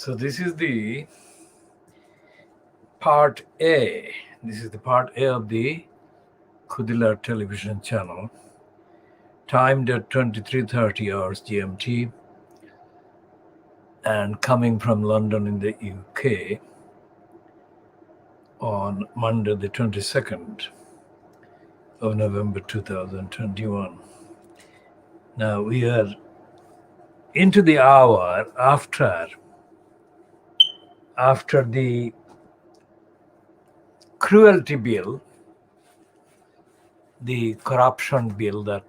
So this is the part A. This is the part A of the Khoodeelaar television channel, timed at 23:30 hours GMT, and coming from London in the UK on Monday the 22nd of November 2021. Now we are into the hour after the cruelty bill, the corruption bill that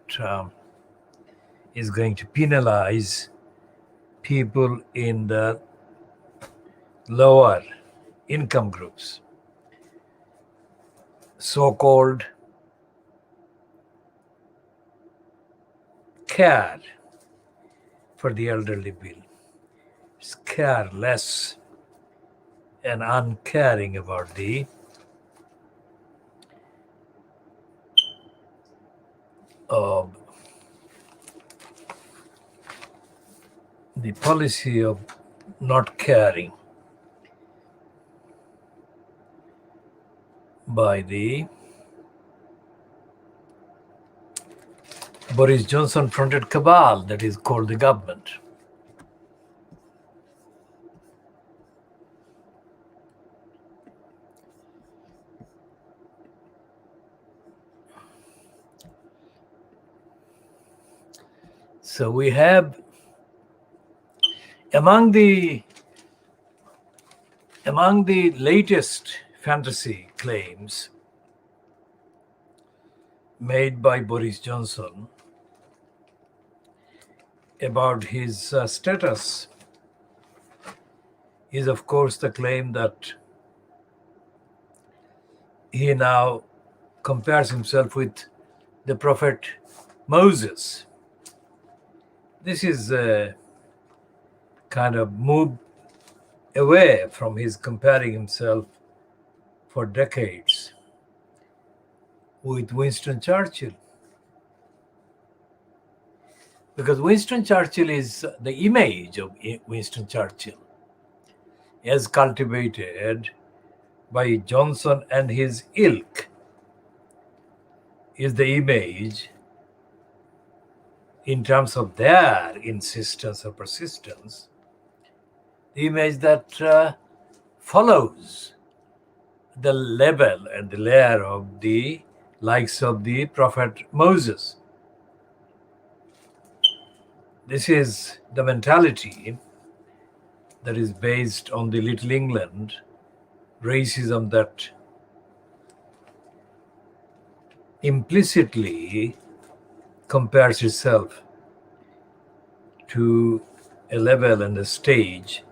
is going to penalize people in the lower income groups, so-called care for the elderly bill. It's careless and uncaring about the policy of not caring by the Boris Johnson fronted cabal that is called the government. So we have among the latest fantasy claims made by Boris Johnson about his status is, of course, the claim that he now compares himself with the prophet Moses. This is a kind of move away from his comparing himself for decades with Winston Churchill. Because Winston Churchill is the image of Winston Churchill as cultivated by Johnson and his ilk is the image in terms of their insistence or persistence, the image that follows the level and the layer of the likes of the prophet Moses. This is the mentality that is based on the Little England racism that implicitly compares itself to a level and a stage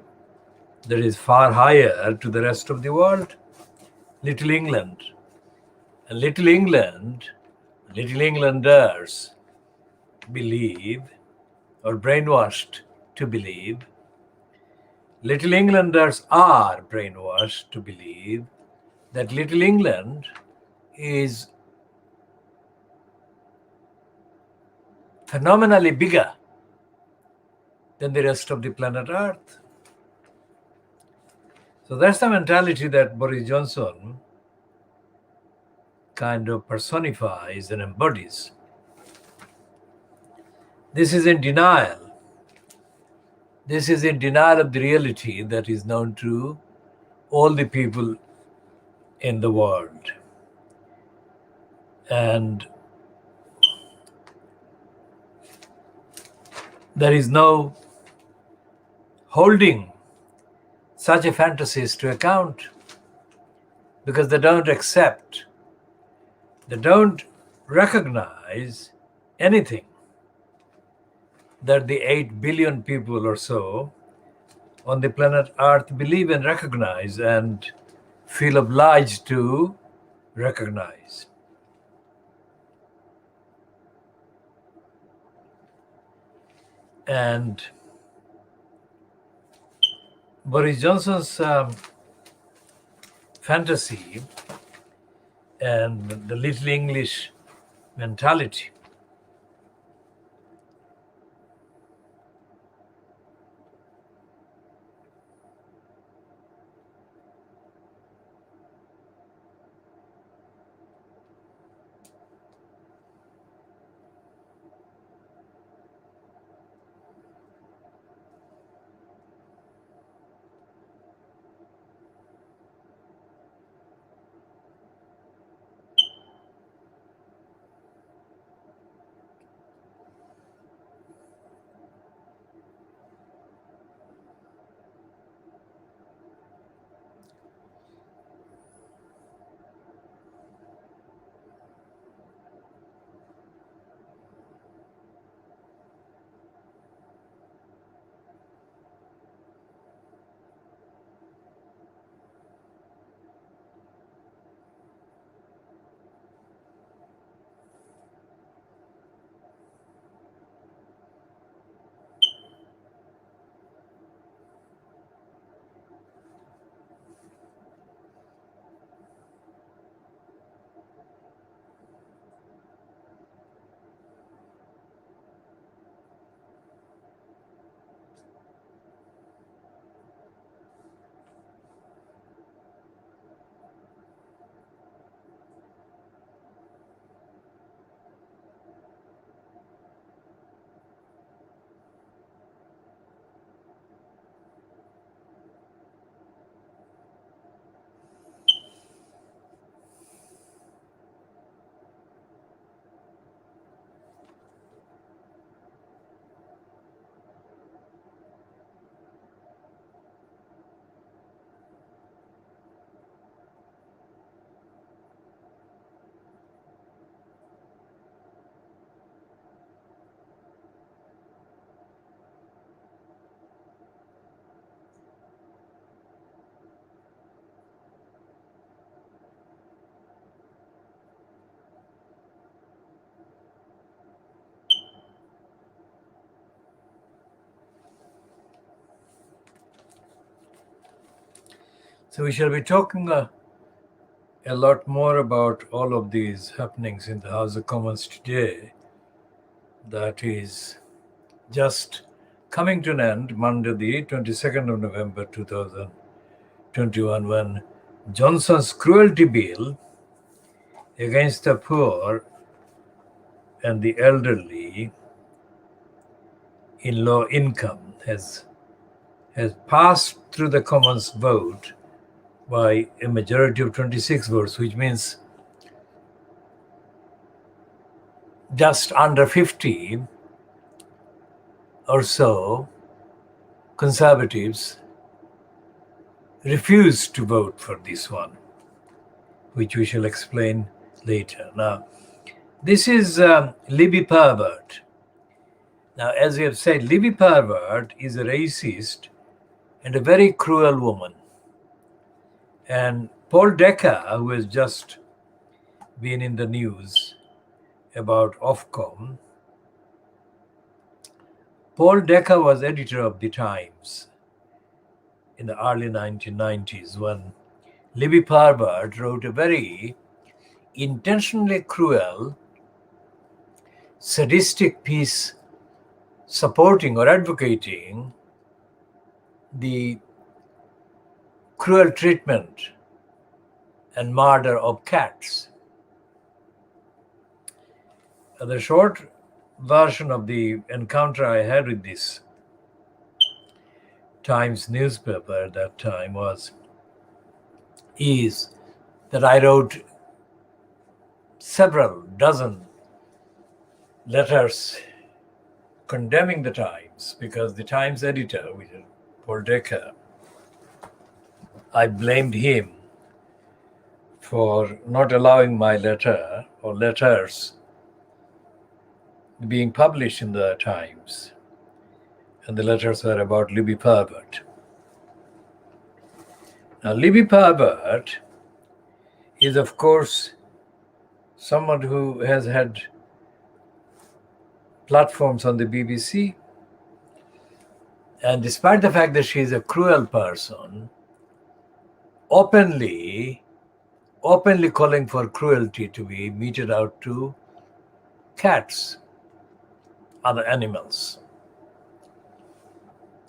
that is far higher to the rest of the world. Little England. And Little England, Little Englanders believe, or brainwashed to believe, Little Englanders are brainwashed to believe that Little England is phenomenally bigger than the rest of the planet Earth. So that's the mentality that Boris Johnson kind of personifies and embodies. This is in denial. This is in denial of the reality that is known to all the people in the world. And there is no holding such a fantasies to account because they don't accept, they don't recognize anything that the 8 billion people or so on the planet Earth believe and recognize and feel obliged to recognize. And Boris Johnson's fantasy and the Little English mentality So we shall be talking a lot more about all of these happenings in the House of Commons today. That is just coming to an end Monday, the 22nd of November 2021, when Johnson's cruelty bill against the poor and the elderly in low income has passed through the Commons vote by a majority of 26 votes, which means just under 50 or so conservatives refused to vote for this one, which we shall explain later. Now, this is Libby Pervert. Now, as we have said, Libby Pervert is a racist and a very cruel woman. And Paul Decker, who has just been in the news about Ofcom, Paul Decker was editor of The Times in the early 1990s when Libby Pervert wrote a very intentionally cruel, sadistic piece supporting or advocating the cruel treatment and murder of cats. The short version of the encounter I had with this Times newspaper at that time is that I wrote several dozen letters condemning the Times, because the Times editor, which is Paul Decker, I blamed him for not allowing my letter or letters being published in the Times. And the letters were about Libby Pervert. Now, Libby Pervert is, of course, someone who has had platforms on the BBC. And despite the fact that she is a cruel person, openly calling for cruelty to be meted out to cats, other animals.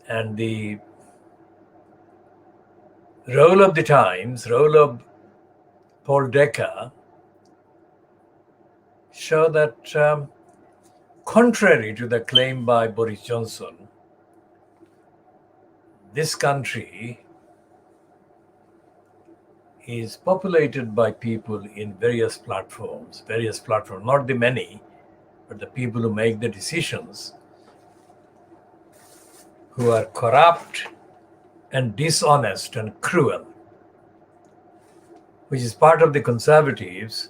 And the role of the Times, role of Paul Decker, show that contrary to the claim by Boris Johnson, this country is populated by people in various platforms, not the many, but the people who make the decisions, who are corrupt and dishonest and cruel, which is part of the Conservatives'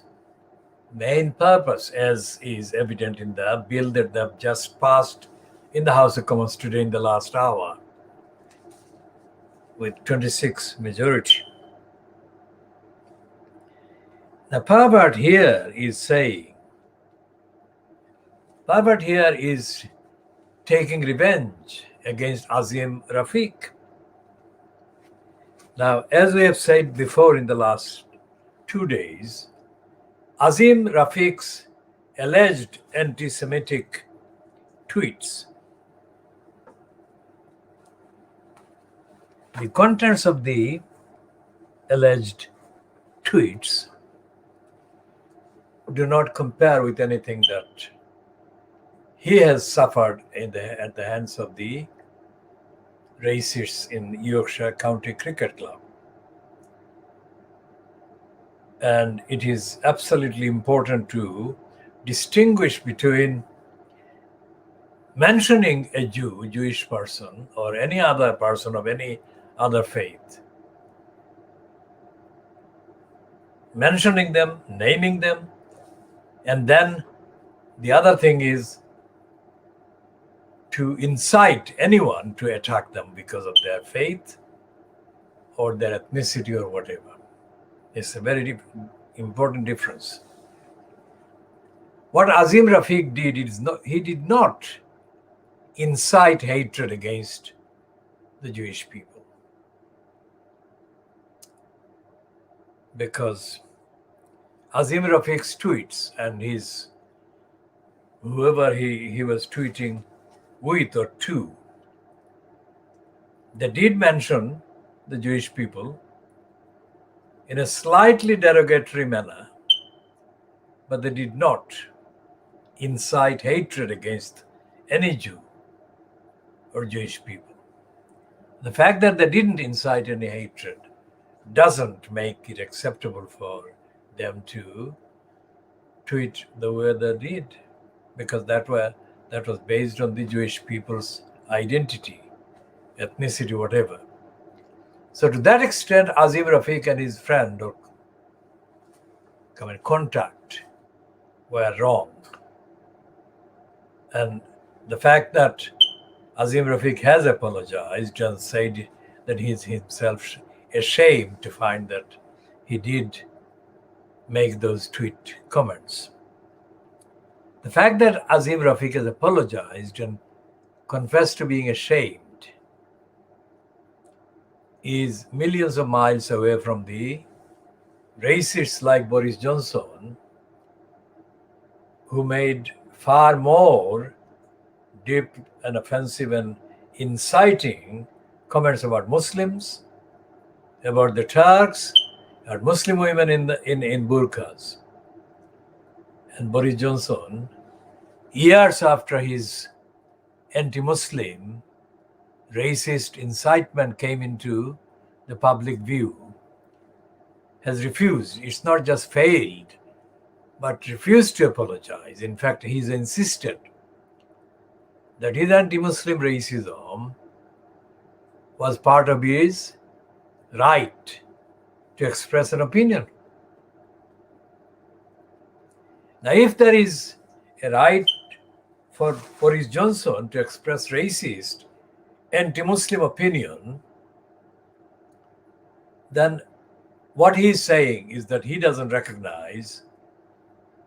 main purpose, as is evident in the bill that they've just passed in the House of Commons today in the last hour with 26 majority. Now, Pervert here is taking revenge against Azim Rafiq. Now, as we have said before in the last 2 days, Azim Rafiq's alleged anti-Semitic tweets, the contents of the alleged tweets do not compare with anything that he has suffered at the hands of the racists in Yorkshire County Cricket Club. And it is absolutely important to distinguish between mentioning a Jewish person, or any other person of any other faith, mentioning them, naming them, and then the other thing is to incite anyone to attack them because of their faith or their ethnicity or whatever. It's a very important difference. What Azim Rafiq did is he did not incite hatred against the Jewish people. because Azim Rafiq's tweets and his whoever he was tweeting with or to, they did mention the Jewish people in a slightly derogatory manner, but they did not incite hatred against any Jew or Jewish people. The fact that they didn't incite any hatred doesn't make it acceptable for them to tweet the way they did, because that was based on the Jewish people's identity, ethnicity, whatever. So to that extent, Azim Rafiq and his friend or contact were wrong. And the fact that Azim Rafiq has apologized and said that he is himself ashamed to find that he did make those tweet comments. The fact that Azim Rafiq has apologized and confessed to being ashamed is millions of miles away from the racists like Boris Johnson, who made far more deep and offensive and inciting comments about Muslims, about the Turks, about Muslim women in burqas. And Boris Johnson, years after his anti-Muslim racist incitement came into the public view, has refused. It's not just failed, but refused to apologize. In fact, he's insisted that his anti-Muslim racism was part of his right to express an opinion. Now, if there is a right for Boris Johnson to express racist, anti-Muslim opinion, then what he is saying is that he doesn't recognize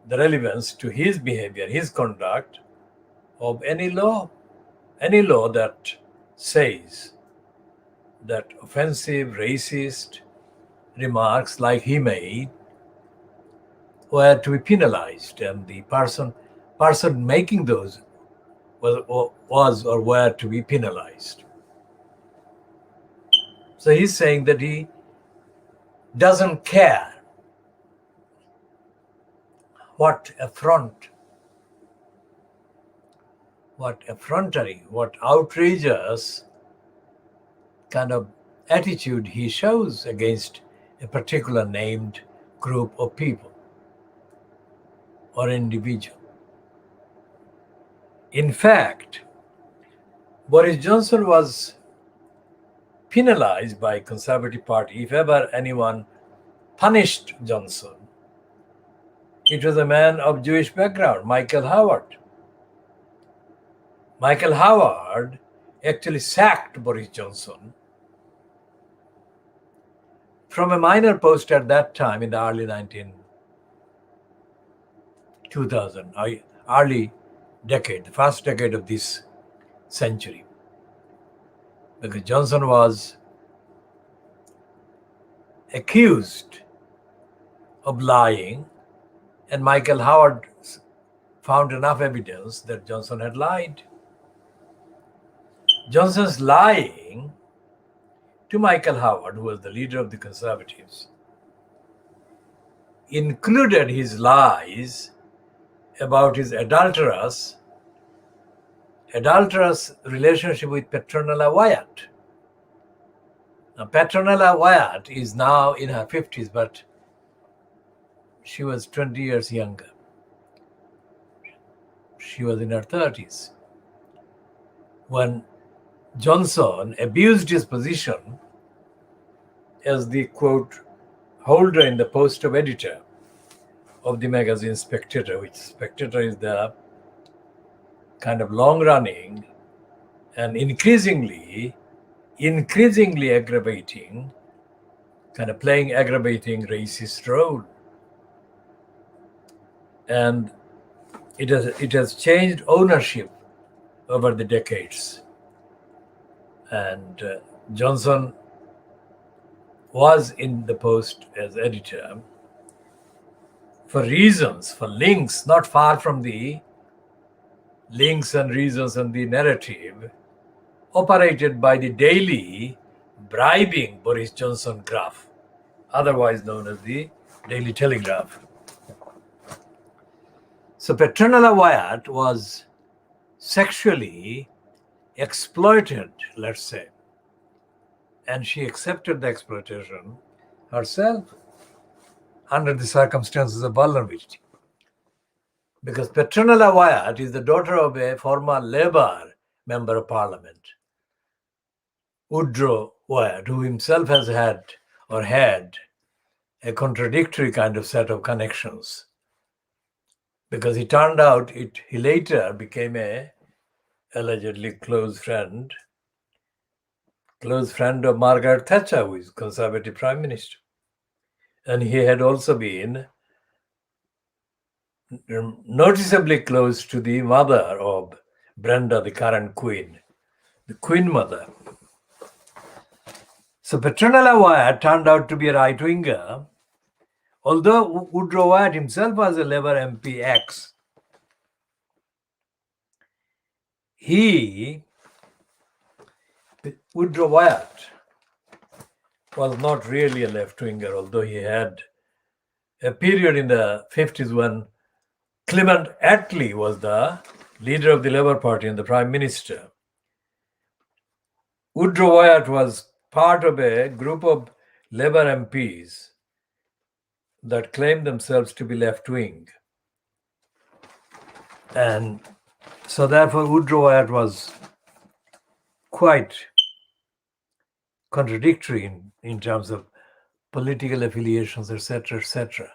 the relevance to his behavior, his conduct of any law that says that offensive, racist remarks like he made were to be penalized, and the person making those was or were to be penalized. So he's saying that he doesn't care what affront, what effrontery, what outrageous kind of attitude he shows against a particular named group of people or individual. In fact, Boris Johnson was penalized by Conservative Party. If ever anyone punished Johnson, it was a man of Jewish background, Michael Howard. Michael Howard actually sacked Boris Johnson from a minor post at that time in the early 2000, early decade, the first decade of this century. Because Johnson was accused of lying, and Michael Howard found enough evidence that Johnson had lied. Johnson's lying to Michael Howard, who was the leader of the Conservatives, included his lies about his adulterous relationship with Petronella Wyatt. Now, Petronella Wyatt is now in her 50s, but she was 20 years younger. She was in her 30s when Johnson abused his position as the, quote, holder in the post of editor of the magazine Spectator, which Spectator is the kind of long-running and increasingly aggravating, kind of playing aggravating racist role. And it has changed ownership over the decades. And Johnson was in the post as editor for reasons, for links, not far from the links and reasons and the narrative operated by the daily bribing Boris Johnson graph, otherwise known as the Daily Telegraph. So Petronella Wyatt was sexually exploited, let's say, and she accepted the exploitation herself under the circumstances of vulnerability. Because Petronella Wyatt is the daughter of a former Labour member of Parliament, Woodrow Wyatt, who himself has had a contradictory kind of set of connections. Because he turned out, he later became a allegedly close friend of Margaret Thatcher, who is Conservative Prime Minister. And he had also been noticeably close to the mother of Brenda, the current Queen, the Queen Mother. So Petronella Wyatt turned out to be a right-winger, although Woodrow Wyatt himself was a Labour MP ex. Woodrow Wyatt was not really a left-winger, although he had a period in the 50s when Clement Attlee was the leader of the Labour Party and the Prime Minister. Woodrow Wyatt was part of a group of Labour MPs that claimed themselves to be left-wing. And so therefore Woodrow Wyatt was quite contradictory in terms of political affiliations, etc., etc.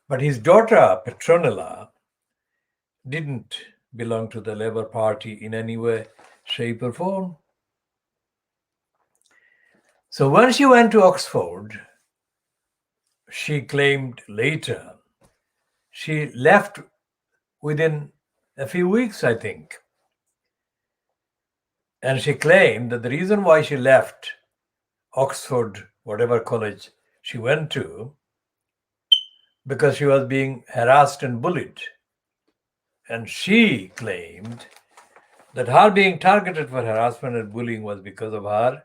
But his daughter, Petronella, didn't belong to the Labour Party in any way, shape or form. So when she went to Oxford, she claimed later, she left within a few weeks, I think. And she claimed that the reason why she left Oxford, whatever college she went to, because she was being harassed and bullied. And she claimed that her being targeted for harassment and bullying was because of her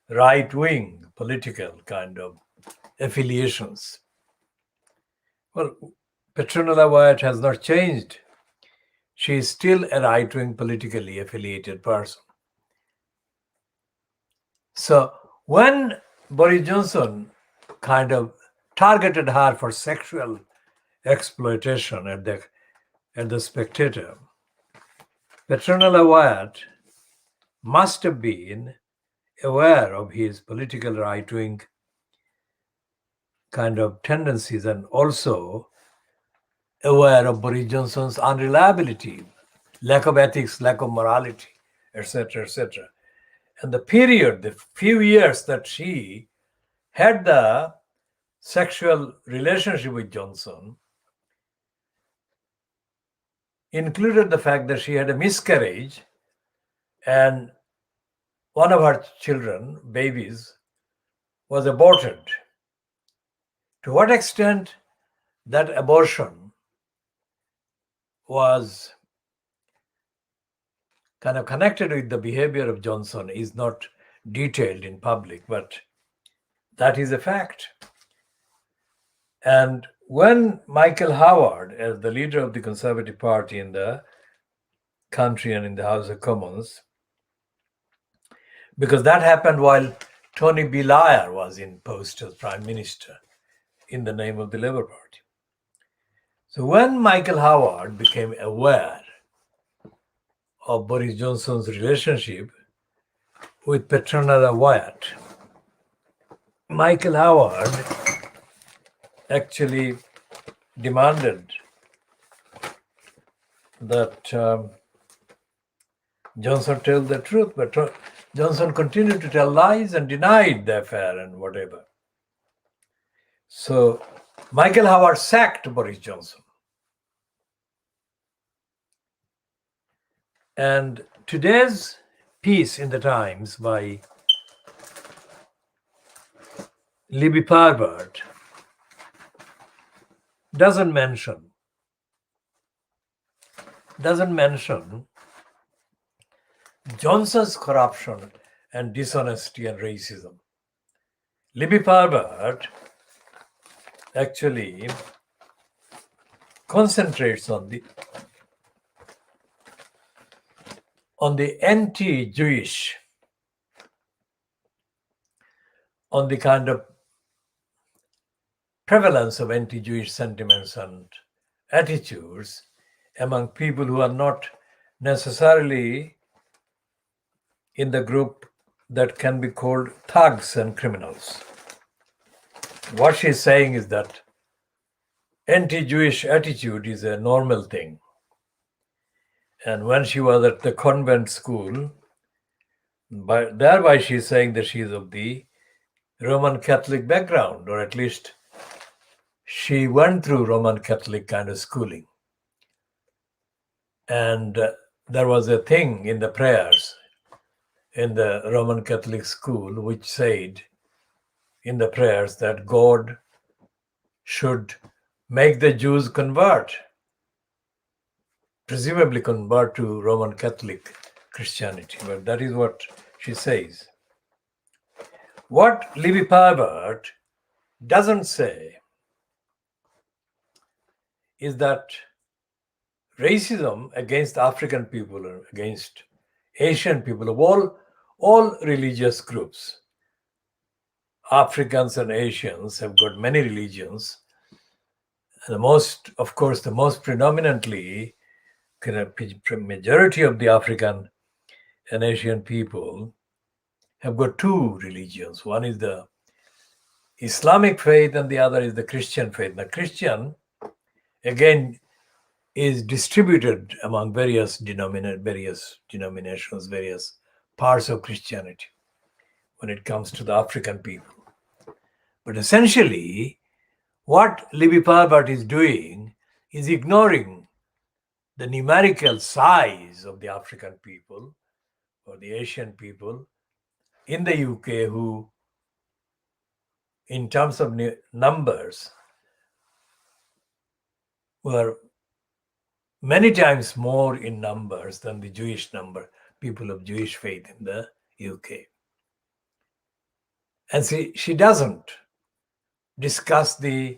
right-wing political kind of affiliations. Well, Petronella Wyatt has not changed. She is still a right-wing politically affiliated person. So when Boris Johnson kind of targeted her for sexual exploitation at the Spectator, Petronella Wyatt must have been aware of his political right-wing kind of tendencies and also aware of Boris Johnson's unreliability, lack of ethics, lack of morality, etc., etc. And the few years that she had the sexual relationship with Johnson included the fact that she had a miscarriage and one of her children, babies, was aborted. To what extent that abortion was kind of connected with the behavior of Johnson is not detailed in public, but that is a fact. And when Michael Howard, as the leader of the Conservative Party in the country and in the House of Commons, because that happened while Tony Blair was in post as Prime Minister in the name of the Labour Party. So when Michael Howard became aware of Boris Johnson's relationship with Petronella Wyatt, Michael Howard actually demanded that Johnson tell the truth, but Johnson continued to tell lies and denied the affair and whatever. So Michael Howard sacked Boris Johnson. And today's piece in the Times by Libby Parvard doesn't mention Johnson's corruption and dishonesty and racism. Libby Parvard actually concentrates on the anti-Jewish, on the kind of prevalence of anti-Jewish sentiments and attitudes among people who are not necessarily in the group that can be called thugs and criminals. What she's saying is that anti-Jewish attitude is a normal thing. And when she was at the convent school, thereby she's saying that she is of the Roman Catholic background, or at least she went through Roman Catholic kind of schooling. And there was a thing in the prayers in the Roman Catholic school which said in the prayers that God should make the Jews convert, presumably convert to Roman Catholic Christianity. But that is what she says. What Libby Parvard doesn't say is that racism against African people or against Asian people of all religious groups. Africans and Asians have got many religions. And the most predominantly, majority of the African and Asian people have got two religions. One is the Islamic faith and the other is the Christian faith. The Christian, again, is distributed among various denominations, various parts of Christianity when it comes to the African people. But essentially, what Libby Parvard is doing is ignoring the numerical size of the African people or the Asian people in the UK who, in terms of numbers, were many times more in numbers than the Jewish number, people of Jewish faith in the UK. And she doesn't discuss the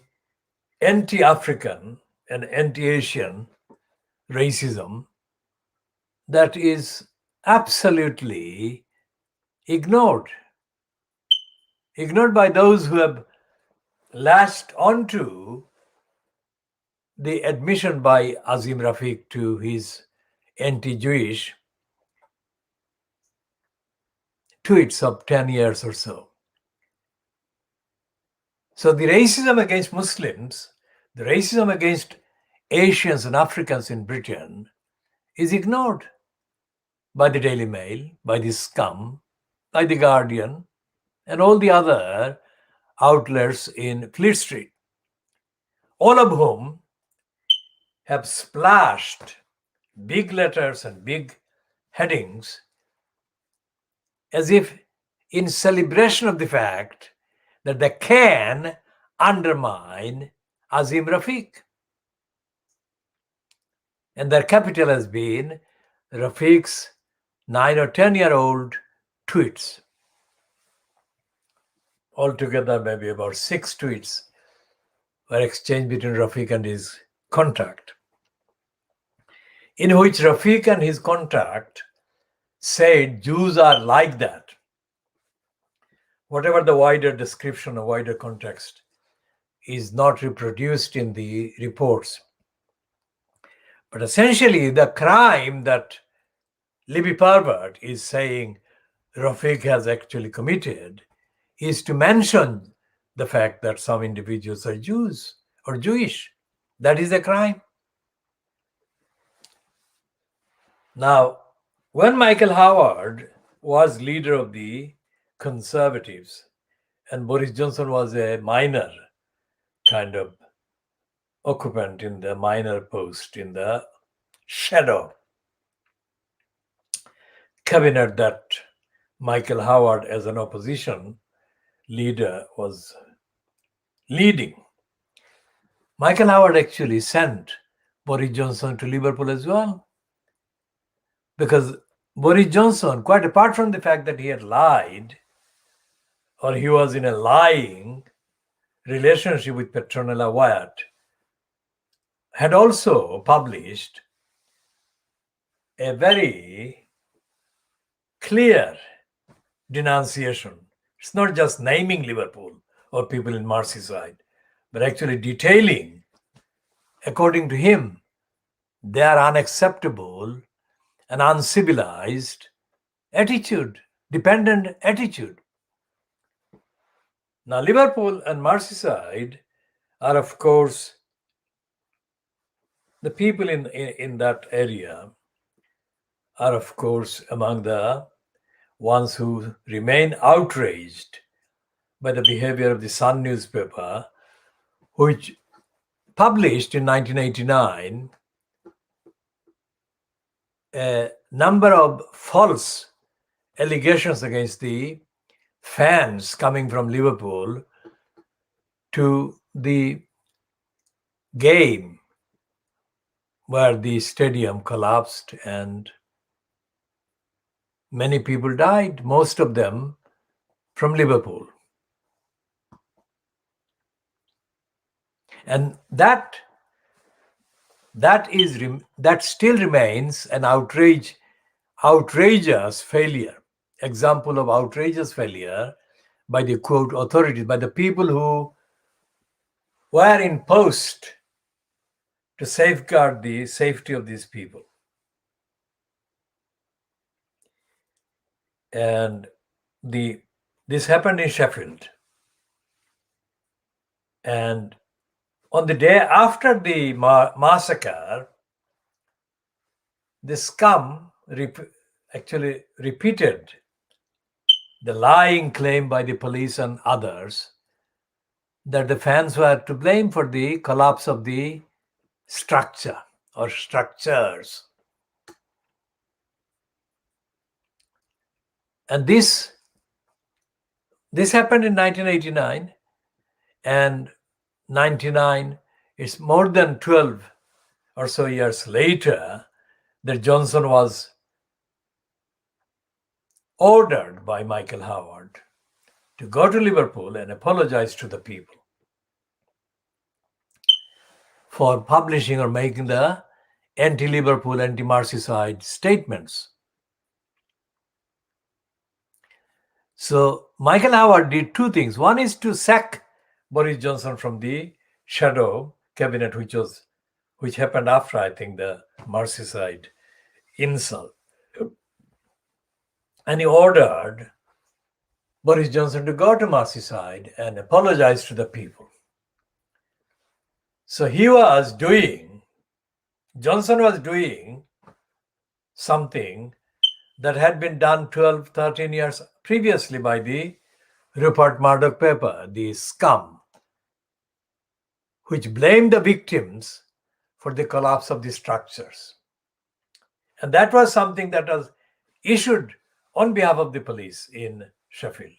anti-African and anti-Asian racism that is absolutely ignored by those who have latched onto the admission by Azim Rafiq to his anti-Jewish tweets of 10 years or so. So the racism against Muslims, the racism against Asians and Africans in Britain is ignored by the Daily Mail, by the Scum, by the Guardian, and all the other outlets in Fleet Street, all of whom have splashed big letters and big headings as if in celebration of the fact that they can undermine Azim Rafiq. And their capital has been Rafiq's 9 or 10-year-old tweets. Altogether, maybe about 6 tweets were exchanged between Rafiq and his contact, in which Rafiq and his contact said Jews are like that. Whatever the wider description or wider context is not reproduced in the reports. But essentially, the crime that Libby Parvard is saying Rafiq has actually committed is to mention the fact that some individuals are Jews or Jewish. That is a crime. Now, when Michael Howard was leader of the Conservatives and Boris Johnson was a minor kind of occupant in the minor post in the shadow cabinet that Michael Howard as an opposition leader was leading. Michael Howard actually sent Boris Johnson to Liverpool as well, because Boris Johnson, quite apart from the fact that he had lied, or he was in a lying relationship with Petronella Wyatt, had also published a very clear denunciation. It's not just naming Liverpool or people in Merseyside, but actually detailing, according to him, their unacceptable and uncivilized attitude, dependent attitude. Now, Liverpool and Merseyside are, of course, the people in that area are, of course, among the ones who remain outraged by the behavior of the Sun newspaper, which published in 1989 a number of false allegations against the fans coming from Liverpool to the game where the stadium collapsed and many people died, most of them from Liverpool. And that still remains an outrageous failure, example of outrageous failure by the quote authorities, by the people who were in post to safeguard the safety of these people. And this happened in Sheffield. And on the day after the massacre, the scum actually repeated the lying claim by the police and others that the fans were to blame for the collapse of the structure or structures. And this happened in 1989, and 99, it's more than 12 or so years later that Johnson was ordered by Michael Howard to go to Liverpool and apologize to the people for publishing or making the anti-Liverpool, anti-Merseyside statements. So Michael Howard did two things. One is to sack Boris Johnson from the shadow cabinet, which happened after, I think, the Merseyside insult. And he ordered Boris Johnson to go to Merseyside and apologize to the people. So Johnson was doing something that had been done 12, 13 years previously by the Rupert Murdoch paper, the scum, which blamed the victims for the collapse of the structures. And that was something that was issued on behalf of the police in Sheffield.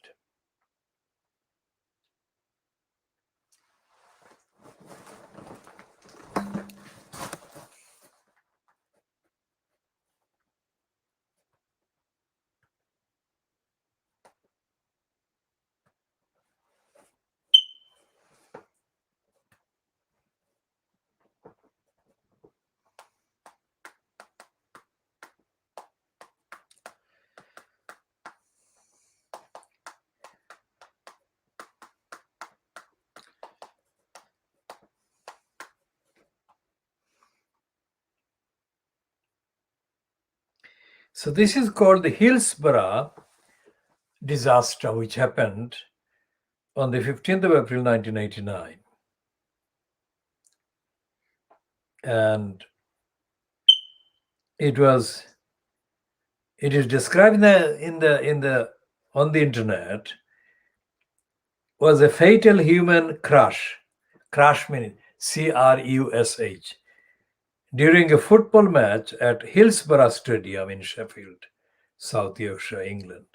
So this is called the Hillsborough disaster, which happened on the 15th of April, 1989. And it is described on the internet, was a fatal human crash meaning CRUSH, during a football match at Hillsborough Stadium in Sheffield, South Yorkshire, England,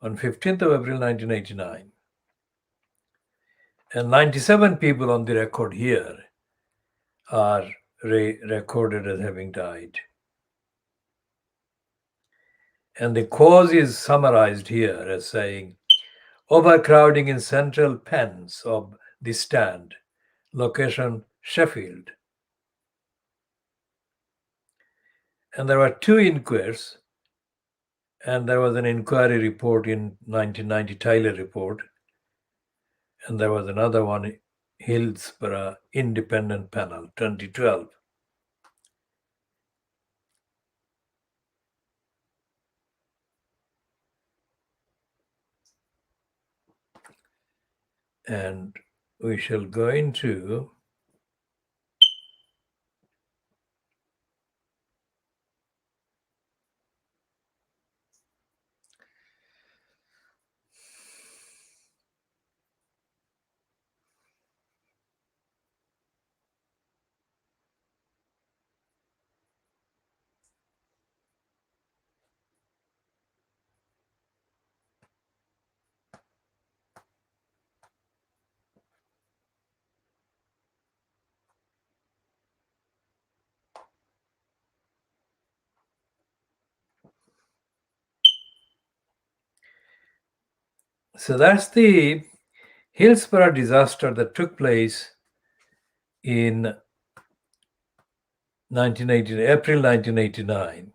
on 15th of April 1989. And 97 people on the record here are recorded as having died. And the cause is summarized here as saying, overcrowding in central pens of the stand, location Sheffield. And there were 2 inquests, and there was an inquiry report in 1990, Tyler report, and there was another one, Hillsborough Independent Panel, 2012. And we shall go into so that's the Hillsborough disaster that took place in April 1989.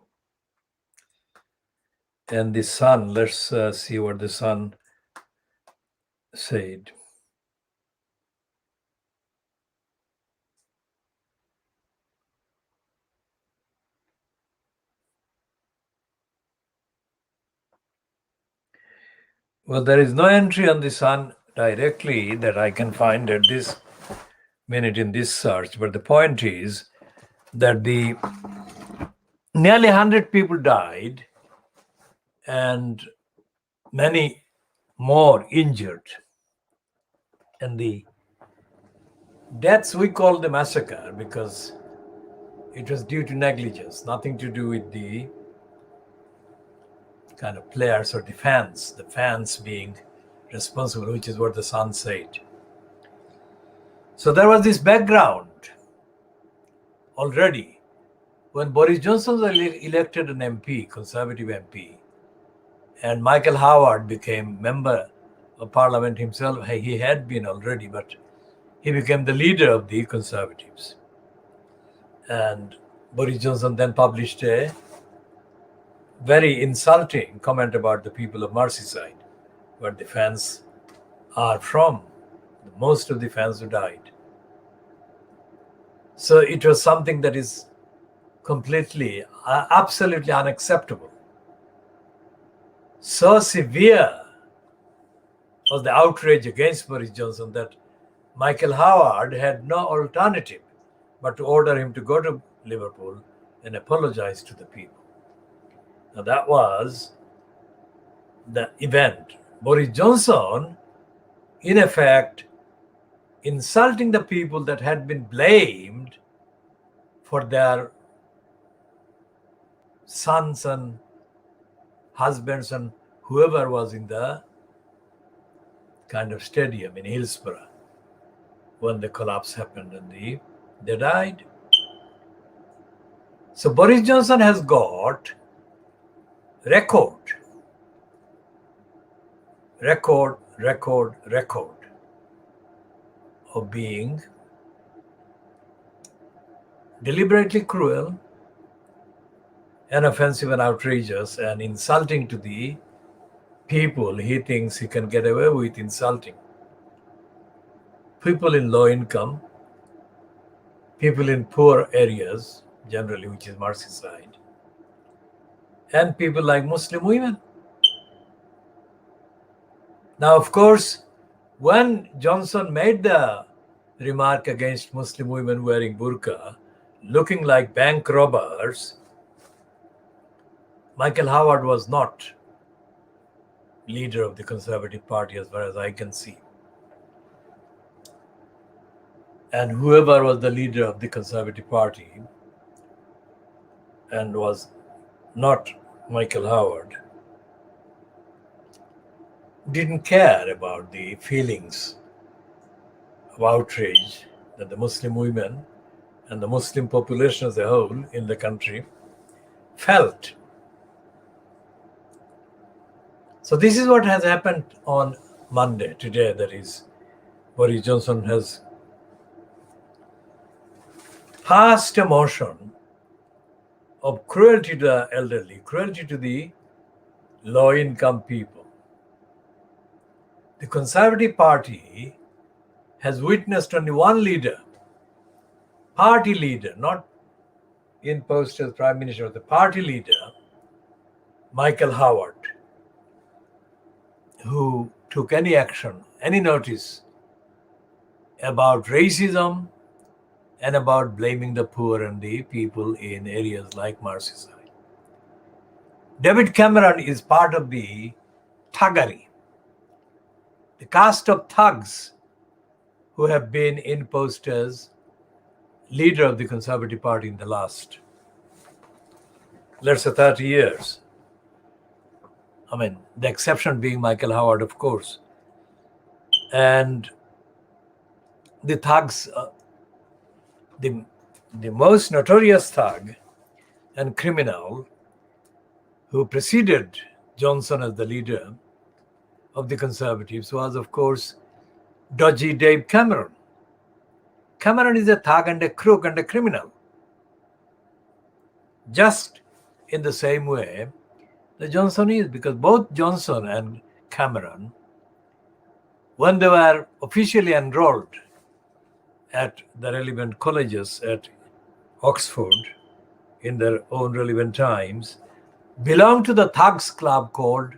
And the Sun, let's see what the Sun said. Well, there is no entry on the Sun directly that I can find at this minute in this search, but the point is that the nearly 100 people died and many more injured. And the deaths, we call the massacre because it was due to negligence, nothing to do with the kind of players or the fans being responsible, which is what the Sun said. So there was this background already. When Boris Johnson was elected an MP, Conservative MP, and Michael Howard became member of Parliament himself, he had been already, but he became the leader of the Conservatives. And Boris Johnson then published a very insulting comment about the people of Merseyside, where the fans are from, most of the fans who died. So it was something that is completely, absolutely unacceptable. So severe was the outrage against Boris Johnson that Michael Howard had no alternative but to order him to go to Liverpool and apologize to the people. Now that was the event. Boris Johnson, in effect, insulting the people that had been blamed for their sons and husbands and whoever was in the kind of stadium in Hillsborough when the collapse happened and they died. So Boris Johnson has got record of being deliberately cruel and offensive and outrageous and insulting to the people he thinks he can get away with insulting. People in low income, people in poor areas, generally, which is Merseyside, and people like Muslim women. Now, of course, when Johnson made the remark against Muslim women wearing burqa, looking like bank robbers, Michael Howard was not leader of the Conservative Party as far as I can see. And whoever was the leader of the Conservative Party and was not Michael Howard didn't care about the feelings of outrage that the Muslim women and the Muslim population as a whole in the country felt. So this is what has happened on Monday, today, that is, Boris Johnson has passed a motion of cruelty to the elderly, cruelty to the low-income people. The Conservative Party has witnessed only one leader, party leader, not in post as Prime Minister, the party leader, Michael Howard, who took any action, any notice about racism and about blaming the poor and the people in areas like Merseyside. David Cameron is part of the thuggery, the caste of thugs who have been in post as leader of the Conservative Party in the last, let's say, 30 years. I mean, the exception being Michael Howard, of course. And the thugs, the most notorious thug and criminal who preceded Johnson as the leader of the Conservatives was, of course, dodgy Dave Cameron. Cameron is a thug and a crook and a criminal. Just in the same way that Johnson is, because both Johnson and Cameron, when they were officially enrolled at the relevant colleges at Oxford in their own relevant times, belonged to the thugs club called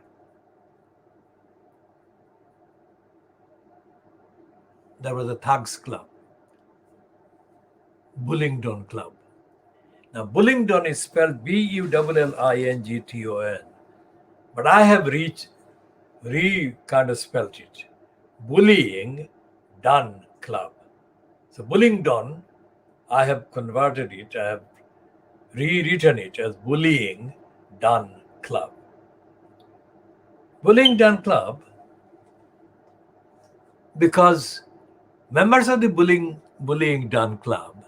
there was a thugs club, Bullingdon Club. Now, Bullingdon is spelled Bullington, but I have kind of spelled it. Bullying Done Club. So Bullingdon, I have converted it, I have rewritten it as Bullying Done Club. Bullying Done Club, because members of the Bullying Done Club,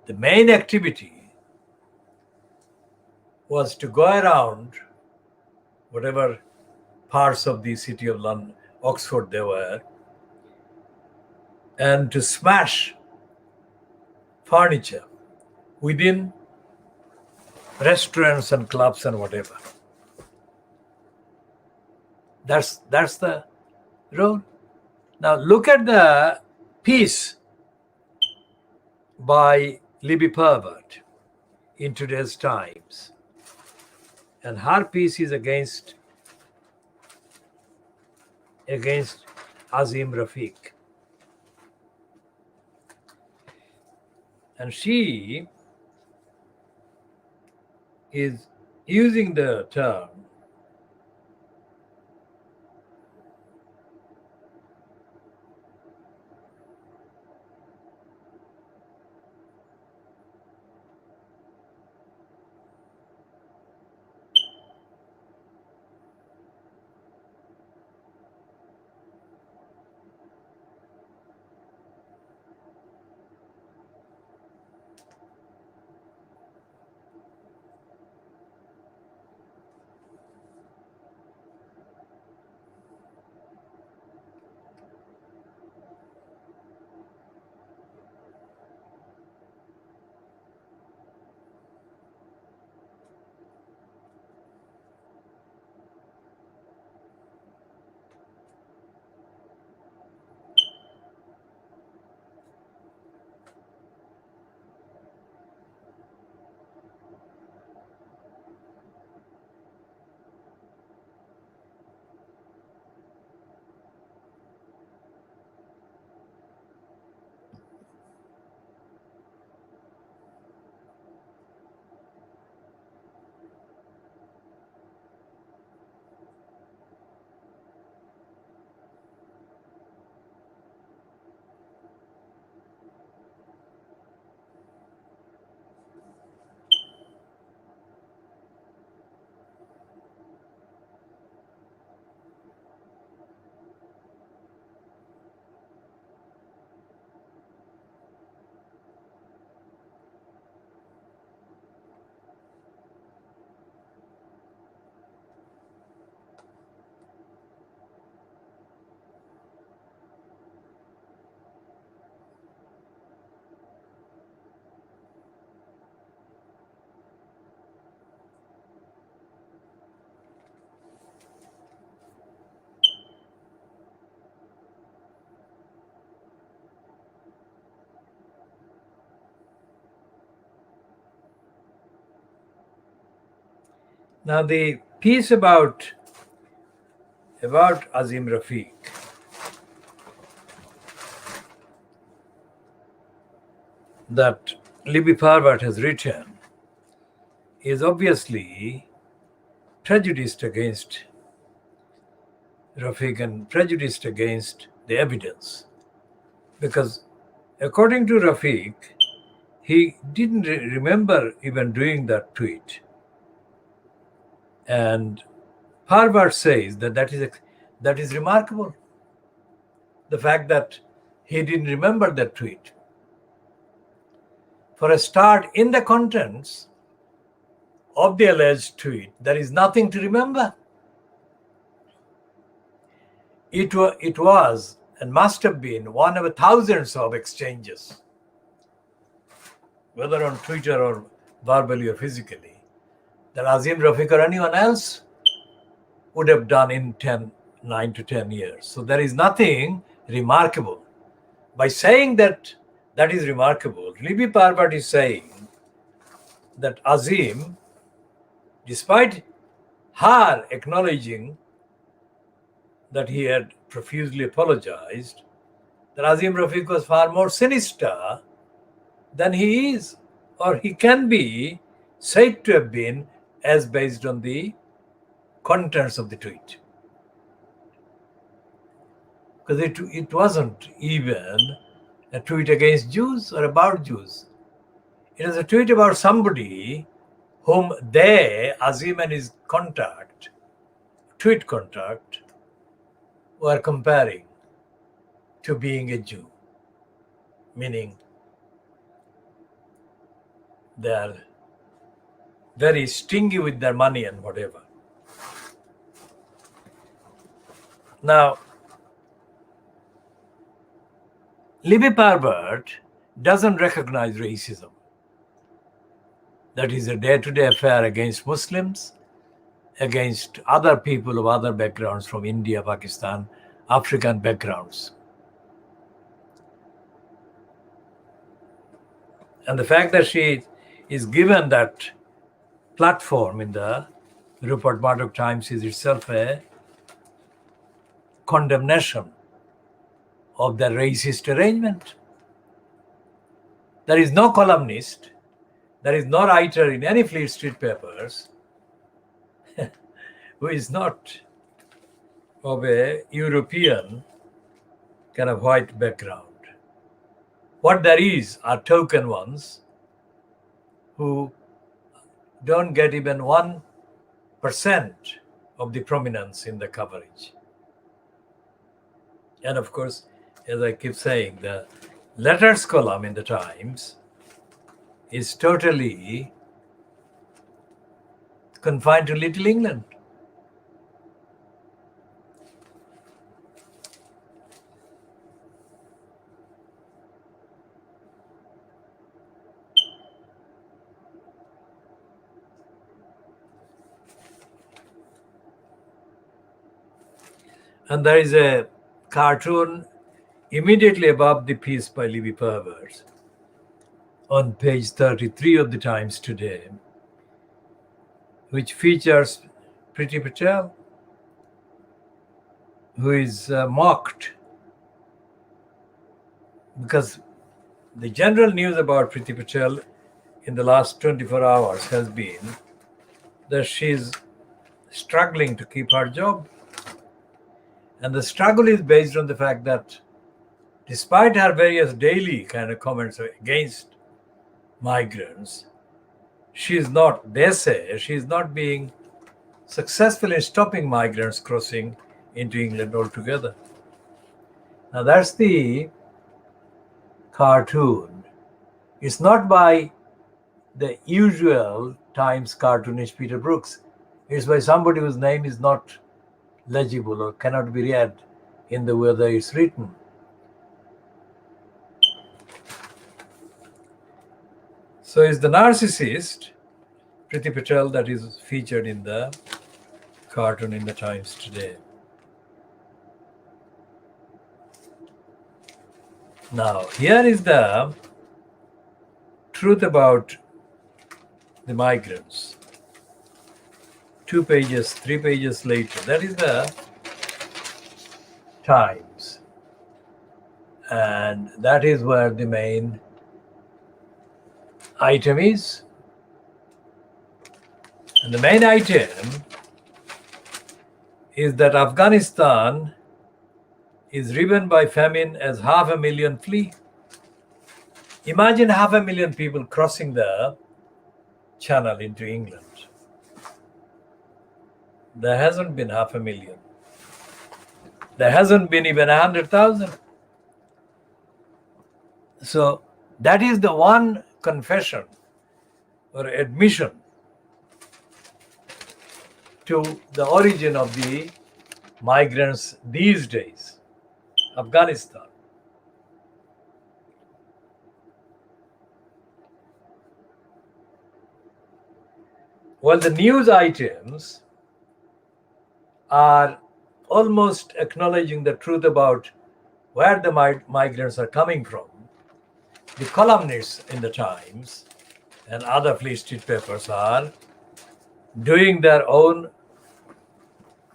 the main activity was to go around whatever parts of the city of London, Oxford they were, and to smash furniture within restaurants and clubs and whatever. That's the role. Now look at the piece by Libby Pervert in today's Times. And her piece is against Azim Rafiq. And she is using the term Now the piece about Azim Rafiq that Libby Parvat has written is obviously prejudiced against Rafiq and prejudiced against the evidence. Because according to Rafiq, he didn't remember even doing that tweet. And Parvat says that is remarkable. The fact that he didn't remember that tweet. For a start, in the contents of the alleged tweet, there is nothing to remember. It was and must have been one of thousands of exchanges, whether on Twitter or verbally or physically, that Azim Rafiq or anyone else would have done in 9 to 10 years. So there is nothing remarkable. By saying that is remarkable, Libby Parvat is saying that Azim, despite her acknowledging that he had profusely apologized, that Azim Rafiq was far more sinister than he is, or he can be said to have been, as based on the contents of the tweet. Because it wasn't even a tweet against Jews or about Jews. It was a tweet about somebody whom they, Azim and his tweet contact, were comparing to being a Jew, meaning they are very stingy with their money and whatever. Now, Libby Parvat doesn't recognize racism. That is a day-to-day affair against Muslims, against other people of other backgrounds from India, Pakistan, African backgrounds. And the fact that she is given that platform in the Rupert Murdoch Times is itself a condemnation of the racist arrangement. There is no columnist, there is no writer in any Fleet Street papers who is not of a European kind of white background. What there is are token ones who don't get even 1% of the prominence in the coverage. And of course, as I keep saying, the letters column in the Times is totally confined to Little England. And there is a cartoon immediately above the piece by Libby Parvat on page 33 of the Times today, which features Priti Patel, who is mocked because the general news about Priti Patel in the last 24 hours has been that she's struggling to keep her job. And the struggle is based on the fact that despite her various daily kind of comments against migrants, they say she's not being successful in stopping migrants crossing into England altogether. Now that's the cartoon. It's not by the usual Times cartoonist Peter Brooks. It's by somebody whose name is not legible or cannot be read in the way that it's written. So it's the narcissist, Priti Patel, that is featured in the cartoon in the Times today. Now, here is the truth about the migrants. 2 pages, 3 pages later. That is the Times. And that is where the main item is. And the main item is that Afghanistan is riven by famine as 500,000 flee. Imagine 500,000 people crossing the channel into England. There hasn't been 500,000. There hasn't been even 100,000. So that is the one confession or admission to the origin of the migrants these days, Afghanistan. Well, the news items are almost acknowledging the truth about where the migrants are coming from. The columnists in the Times and other Free Street papers are doing their own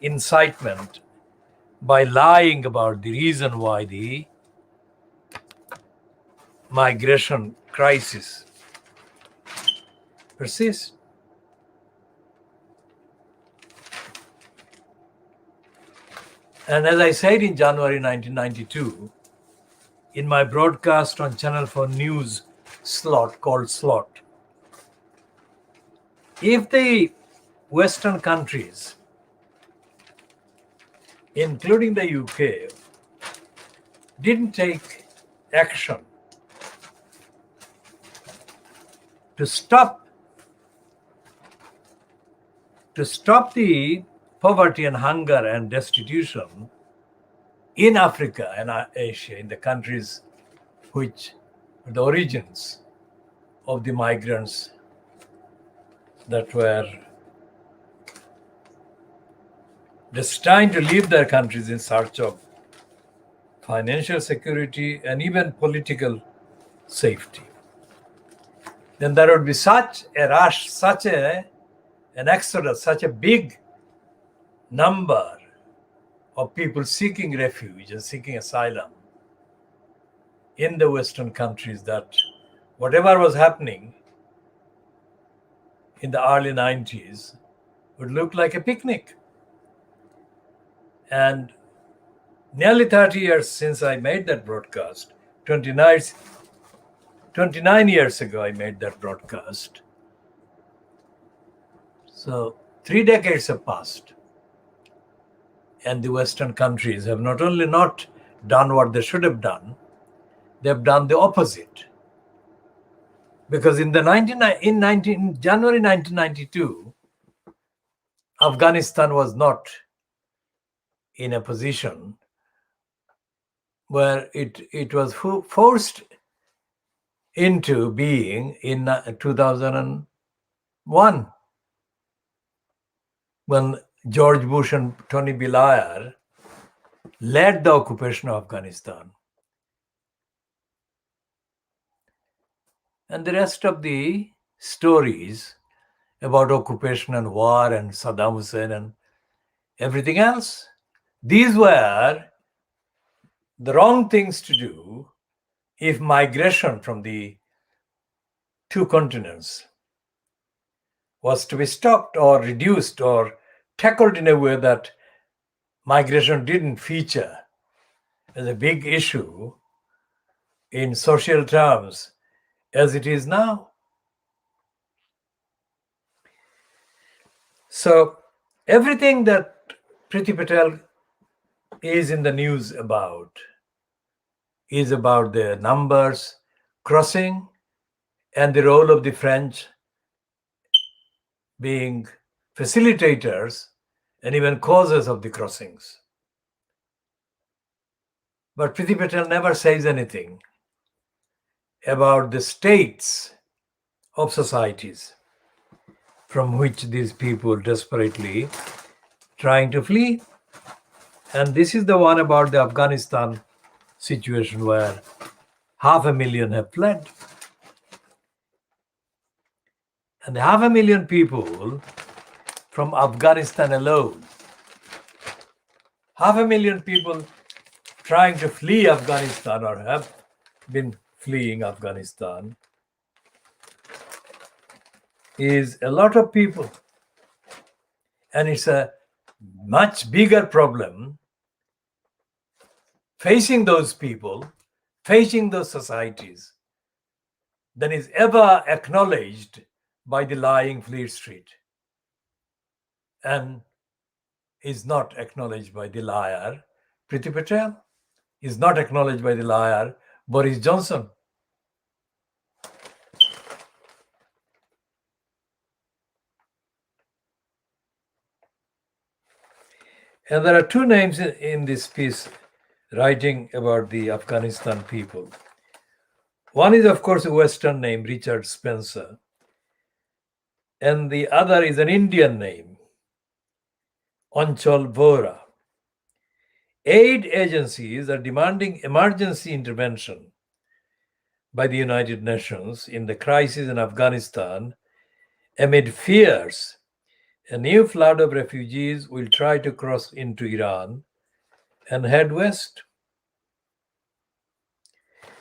incitement by lying about the reason why the migration crisis persists. And as I said in January 1992, in my broadcast on Channel 4 News slot called Slot, if the Western countries, including the UK, didn't take action to stop the poverty and hunger and destitution in Africa and Asia, in the countries which are the origins of the migrants that were destined to leave their countries in search of financial security and even political safety, then there would be such a rush, such an exodus, such a big number of people seeking refuge and seeking asylum in the Western countries that whatever was happening in the early 90s would look like a picnic. And nearly 30 years since I made that broadcast, 29 years ago I made that broadcast. So 3 decades have passed. And the Western countries have not only not done what they should have done, they've done the opposite. Because in January 1992, Afghanistan was not in a position where it was forced into being in 2001, when George Bush and Tony Blair led the occupation of Afghanistan. And the rest of the stories about occupation and war and Saddam Hussein and everything else, these were the wrong things to do if migration from the two continents was to be stopped or reduced or tackled in a way that migration didn't feature as a big issue in social terms as it is now. So everything that Priti Patel is in the news about is about the numbers crossing and the role of the French being facilitators and even causes of the crossings. But Priti Patel never says anything about the states of societies from which these people desperately trying to flee. And this is the one about the Afghanistan situation where 500,000 have fled. And the 500,000 people from Afghanistan alone. 500,000 people trying to flee Afghanistan or have been fleeing Afghanistan is a lot of people. And it's a much bigger problem facing those people, facing those societies, than is ever acknowledged by the lying Fleet Street, and is not acknowledged by the liar Priti Patel, is not acknowledged by the liar Boris Johnson. And there are two names in this piece writing about the Afghanistan people. One is, of course, a Western name, Richard Spencer, and the other is an Indian name, Anchal Vora. Aid agencies are demanding emergency intervention by the United Nations in the crisis in Afghanistan amid fears a new flood of refugees will try to cross into Iran and head west.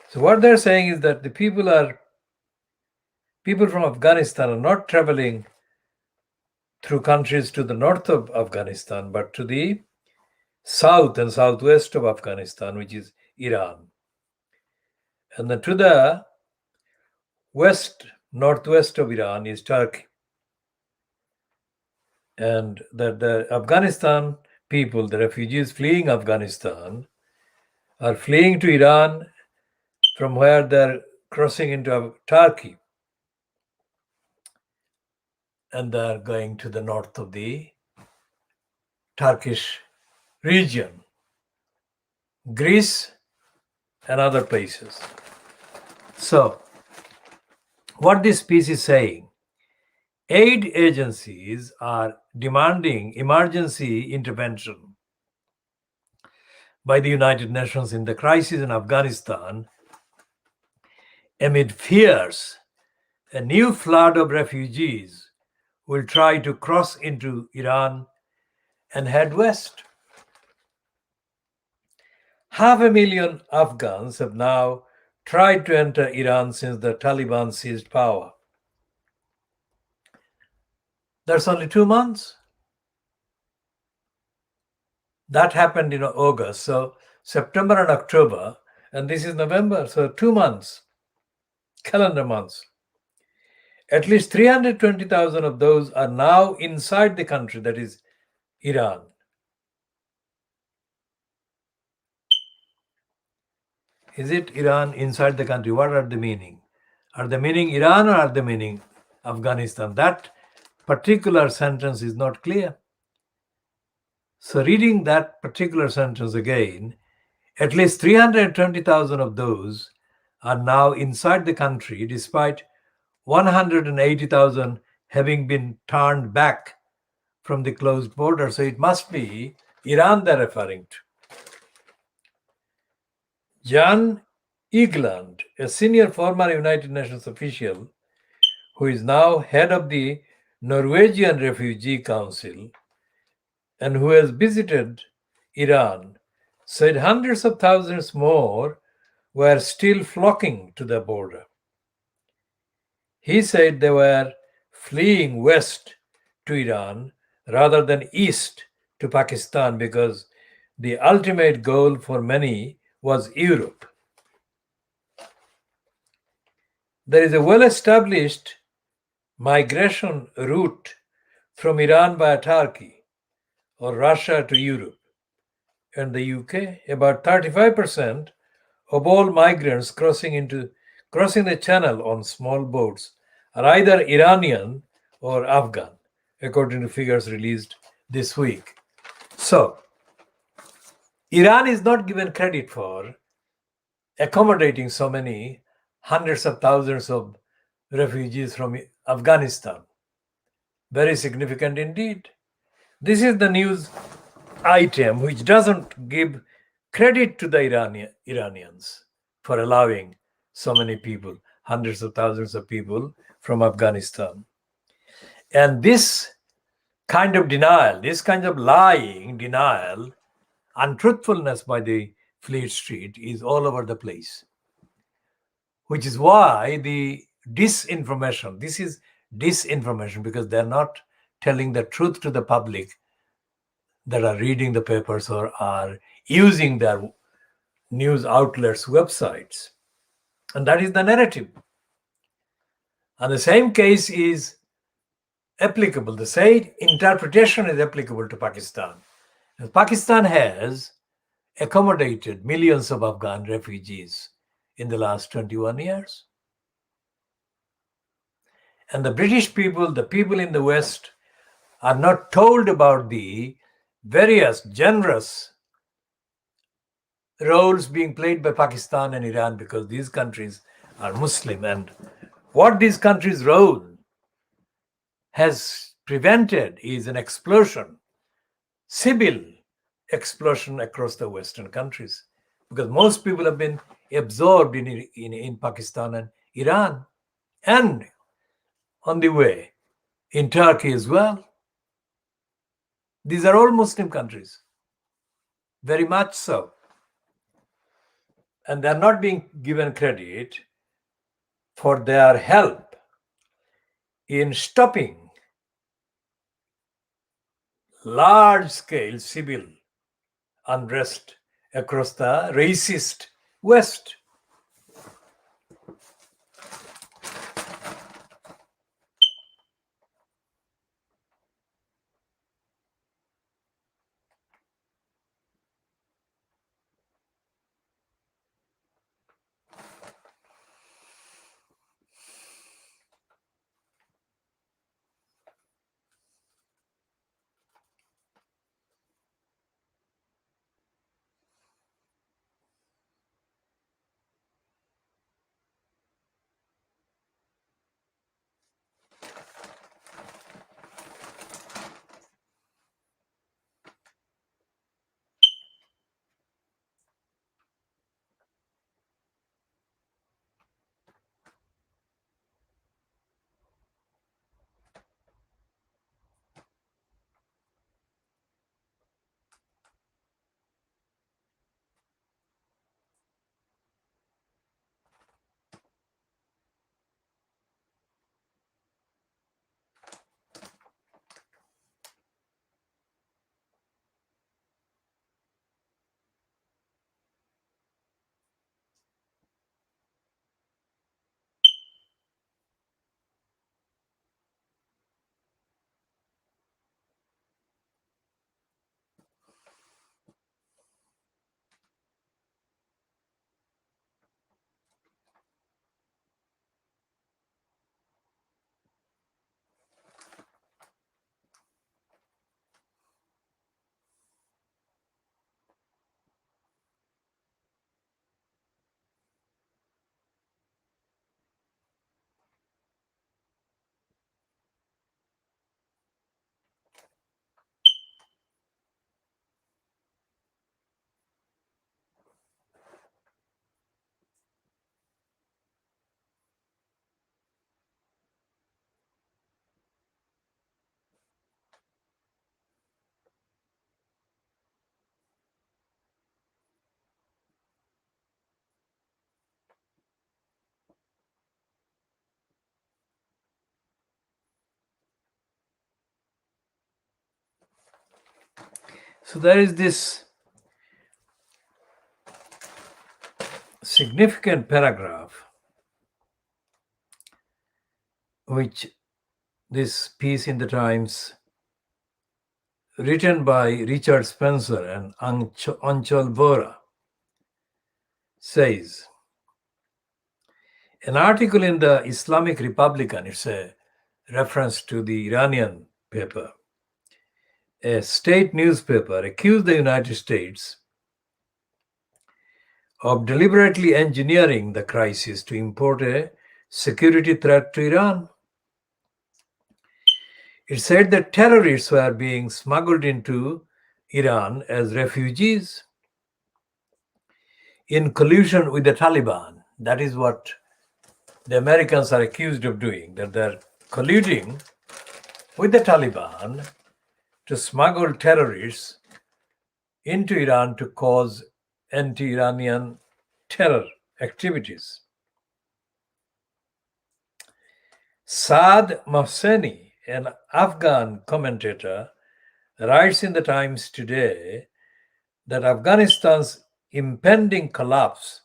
So what they're saying is that the people from Afghanistan are not traveling through countries to the north of Afghanistan, but to the south and southwest of Afghanistan, which is Iran. And then to the west, northwest of Iran is Turkey. And that the Afghanistan people, the refugees fleeing Afghanistan, are fleeing to Iran, from where they're crossing into Turkey. And they're going to the north of the Turkish region, Greece, and other places. So, what this piece is saying, aid agencies are demanding emergency intervention by the United Nations in the crisis in Afghanistan amid fears a new flood of refugees will try to cross into Iran and head west. 500,000 Afghans have now tried to enter Iran since the Taliban seized power. That's only 2 months. That happened in August, so September and October, and this is November, so 2 months, calendar months. At least 320,000 of those are now inside the country, that is Iran. Is it Iran inside the country? What are the meaning? Are they meaning Iran or are they meaning Afghanistan? That particular sentence is not clear. So reading that particular sentence again, at least 320,000 of those are now inside the country, despite 180,000 having been turned back from the closed border. So it must be Iran they're referring to. Jan Egeland, a senior former United Nations official who is now head of the Norwegian Refugee Council and who has visited Iran, said hundreds of thousands more were still flocking to the border. He said they were fleeing west to Iran rather than east to Pakistan because the ultimate goal for many was Europe. There is a well-established migration route from Iran via Turkey or Russia to Europe and the UK. About 35% of all migrants crossing the channel on small boats are either Iranian or Afghan, according to figures released this week. So, Iran is not given credit for accommodating so many hundreds of thousands of refugees from Afghanistan. Very significant indeed. This is the news item which doesn't give credit to the Iranians for allowing so many people, hundreds of thousands of people from Afghanistan. And this kind of denial, this kind of lying, denial, untruthfulness by the Fleet Street is all over the place, which is why the disinformation, this is disinformation, because they're not telling the truth to the public that are reading the papers or are using their news outlets' websites. And that is the narrative. And the same case is applicable, the same interpretation is applicable to Pakistan. And Pakistan has accommodated millions of Afghan refugees in the last 21 years. And the British people, the people in the West, are not told about the various generous roles being played by Pakistan and Iran, because these countries are Muslim. And what these countries' role has prevented is an explosion, civil explosion across the Western countries, because most people have been absorbed in Pakistan and Iran, and on the way in Turkey as well. These are all Muslim countries, very much so. And they're not being given credit for their help in stopping large-scale civil unrest across the racist West. So there is this significant paragraph, which this piece in the Times, written by Richard Spencer and Anchal Bora, says, an article in the Islamic Republican, it's a reference to the Iranian paper, a state newspaper, accused the United States of deliberately engineering the crisis to import a security threat to Iran. It said that terrorists were being smuggled into Iran as refugees in collusion with the Taliban. That is what the Americans are accused of doing, that they're colluding with the Taliban to smuggle terrorists into Iran to cause anti-Iranian terror activities. Saad Mohseni, an Afghan commentator, writes in the Times today that Afghanistan's impending collapse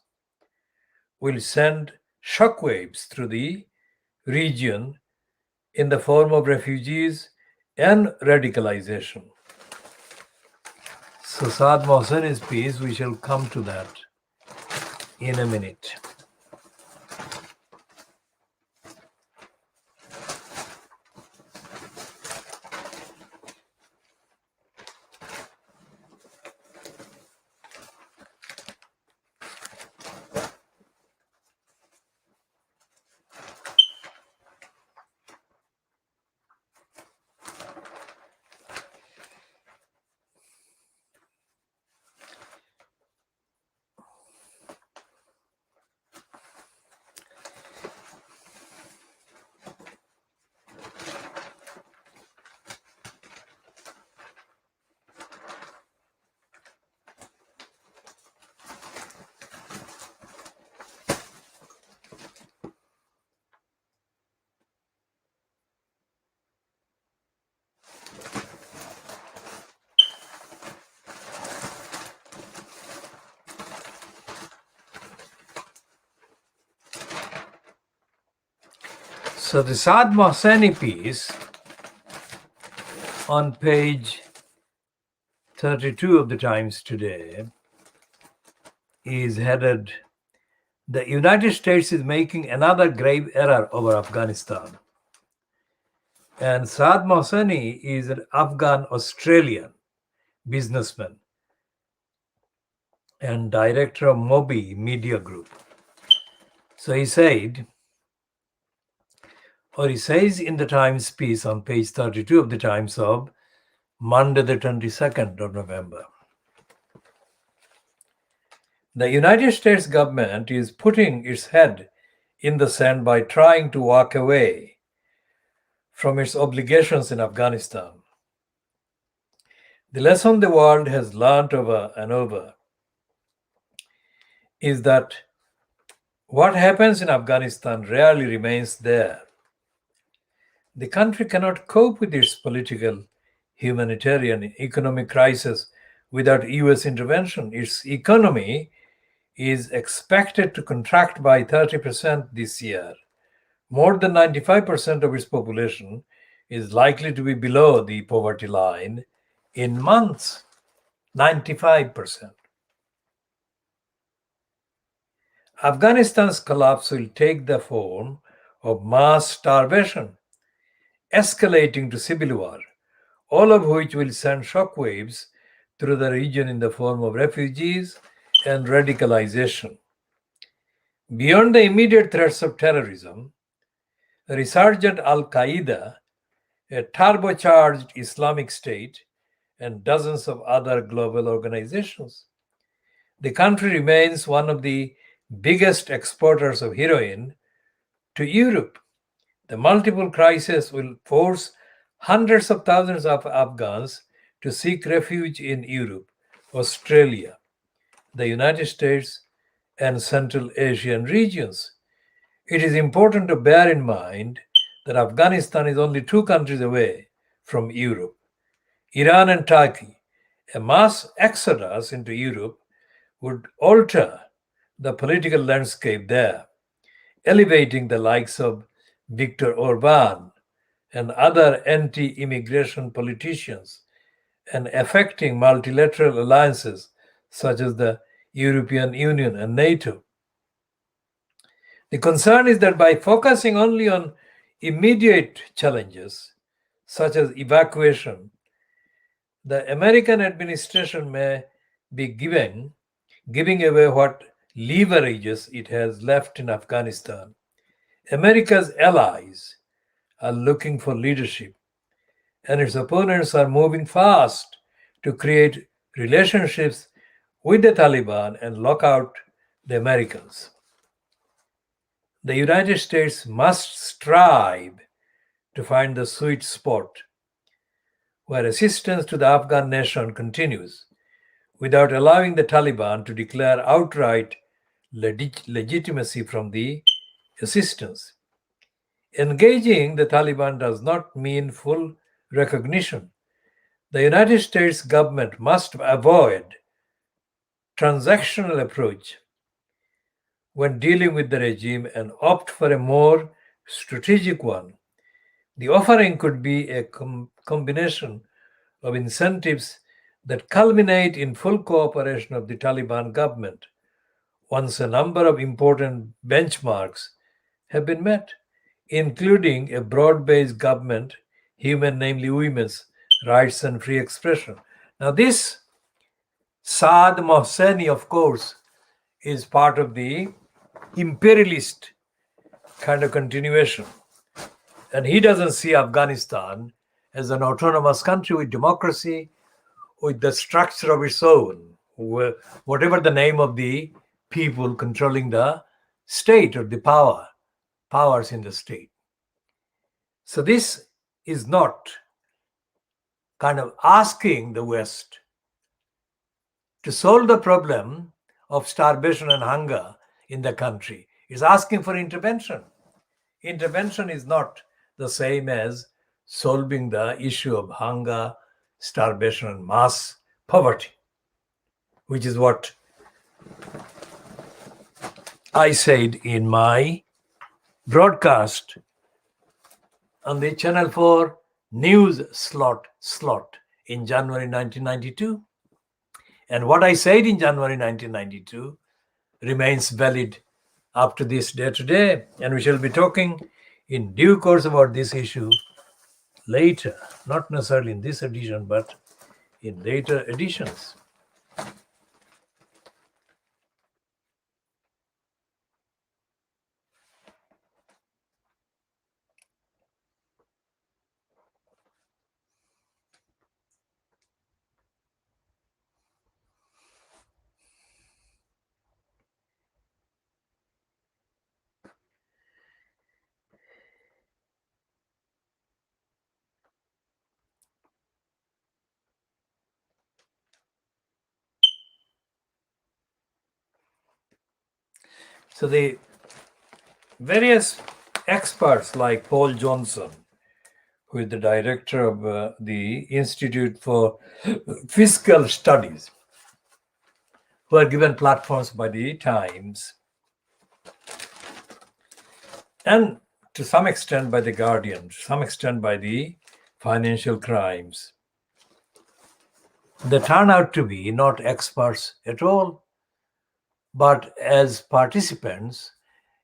will send shockwaves through the region in the form of refugees and radicalization. So Saad Mohseni's piece, we shall come to that in a minute. So the Saad Mohseni piece on page 32 of the Times today is headed, "The United States is making another grave error over Afghanistan." And Saad Mohseni is an Afghan-Australian businessman and director of Mobi Media Group. So he says in the Times piece on page 32 of the Times of Monday, the 22nd of November, the United States government is putting its head in the sand by trying to walk away from its obligations in Afghanistan. The lesson the world has learned over and over is that what happens in Afghanistan rarely remains there. The country cannot cope with its political, humanitarian, economic crisis without US intervention. Its economy is expected to contract by 30% this year. More than 95% of its population is likely to be below the poverty line in months. 95%. Afghanistan's collapse will take the form of mass starvation, escalating to civil war, all of which will send shockwaves through the region in the form of refugees and radicalization. Beyond the immediate threats of terrorism, a resurgent Al-Qaeda, a turbocharged Islamic State, and dozens of other global organizations. The country remains one of the biggest exporters of heroin to Europe. The multiple crises will force hundreds of thousands of Afghans to seek refuge in Europe, Australia, the United States, and Central Asian regions. It is important to bear in mind that Afghanistan is only 2 countries away from Europe, Iran and Turkey. A mass exodus into Europe would alter the political landscape there, elevating the likes of Viktor Orban and other anti-immigration politicians and affecting multilateral alliances such as the European Union and NATO. The concern is that by focusing only on immediate challenges, such as evacuation, the American administration may be giving away what leverages it has left in Afghanistan. America's allies are looking for leadership, and its opponents are moving fast to create relationships with the Taliban and lock out the Americans. The United States must strive to find the sweet spot where assistance to the Afghan nation continues without allowing the Taliban to declare outright legitimacy from the assistance. Engaging the Taliban does not mean full recognition. The United States government must avoid transactional approach when dealing with the regime and opt for a more strategic one. The offering could be a combination of incentives that culminate in full cooperation of the Taliban government once a number of important benchmarks have been met, including a broad-based government, namely women's rights and free expression. Now this Saad Mohseni, of course, is part of the imperialist kind of continuation. And he doesn't see Afghanistan as an autonomous country with democracy, with the structure of its own, whatever the name of the people controlling the state or the powers in the state. So this is not kind of asking the West to solve the problem of starvation and hunger in the country. It's asking for intervention. Intervention is not the same as solving the issue of hunger, starvation, and mass poverty, which is what I said in my broadcast on the Channel 4 news slot in January 1992. And what I said in January 1992 remains valid up to this day today. And we shall be talking in due course about this issue later, not necessarily in this edition, but in later editions. So the various experts like Paul Johnson, who is the director of the Institute for Fiscal Studies, who are given platforms by the Times and to some extent by the Guardian, to some extent by the Financial Crimes. They turn out to be not experts at all, but as participants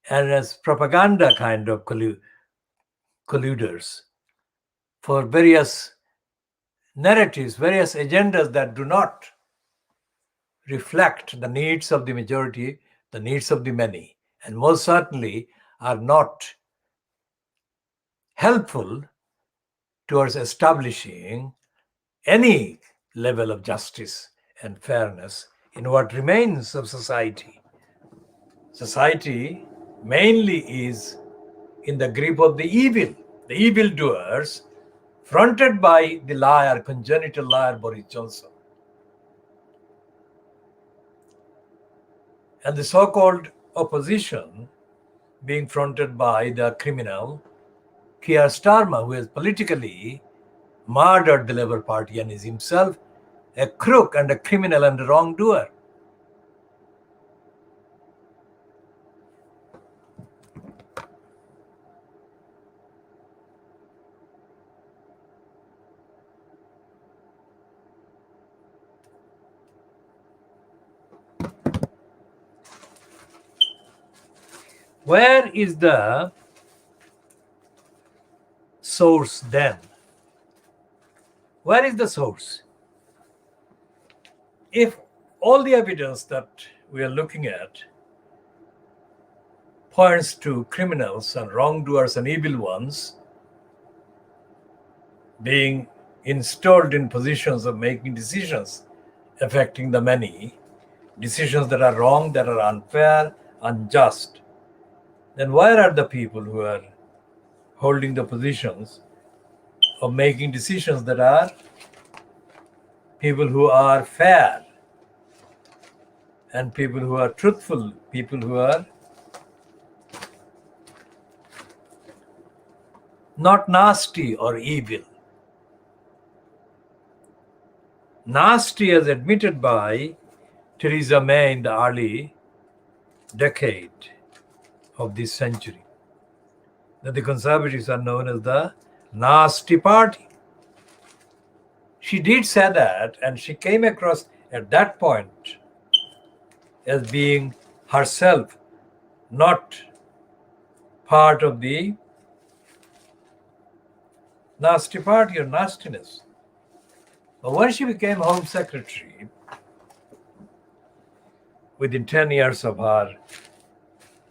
and as propaganda kind of colluders for various narratives, various agendas that do not reflect the needs of the majority, the needs of the many, and most certainly are not helpful towards establishing any level of justice and fairness in what remains of society. Society mainly is in the grip of the evildoers, fronted by the liar, congenital liar Boris Johnson. And the so-called opposition being fronted by the criminal Keir Starmer, who has politically murdered the Labour Party and is himself a crook and a criminal and a wrongdoer. Where is the source then? Where is the source? If all the evidence that we are looking at points to criminals and wrongdoers and evil ones being installed in positions of making decisions affecting the many, decisions that are wrong, that are unfair, unjust, then where are the people who are holding the positions of making decisions that are people who are fair, and people who are truthful, people who are not nasty or evil. Nasty as admitted by Theresa May in the early decade of this century, that the Conservatives are known as the nasty party. She did say that, and she came across at that point as being herself not part of the nasty party or nastiness. But when she became Home Secretary, within 10 years of her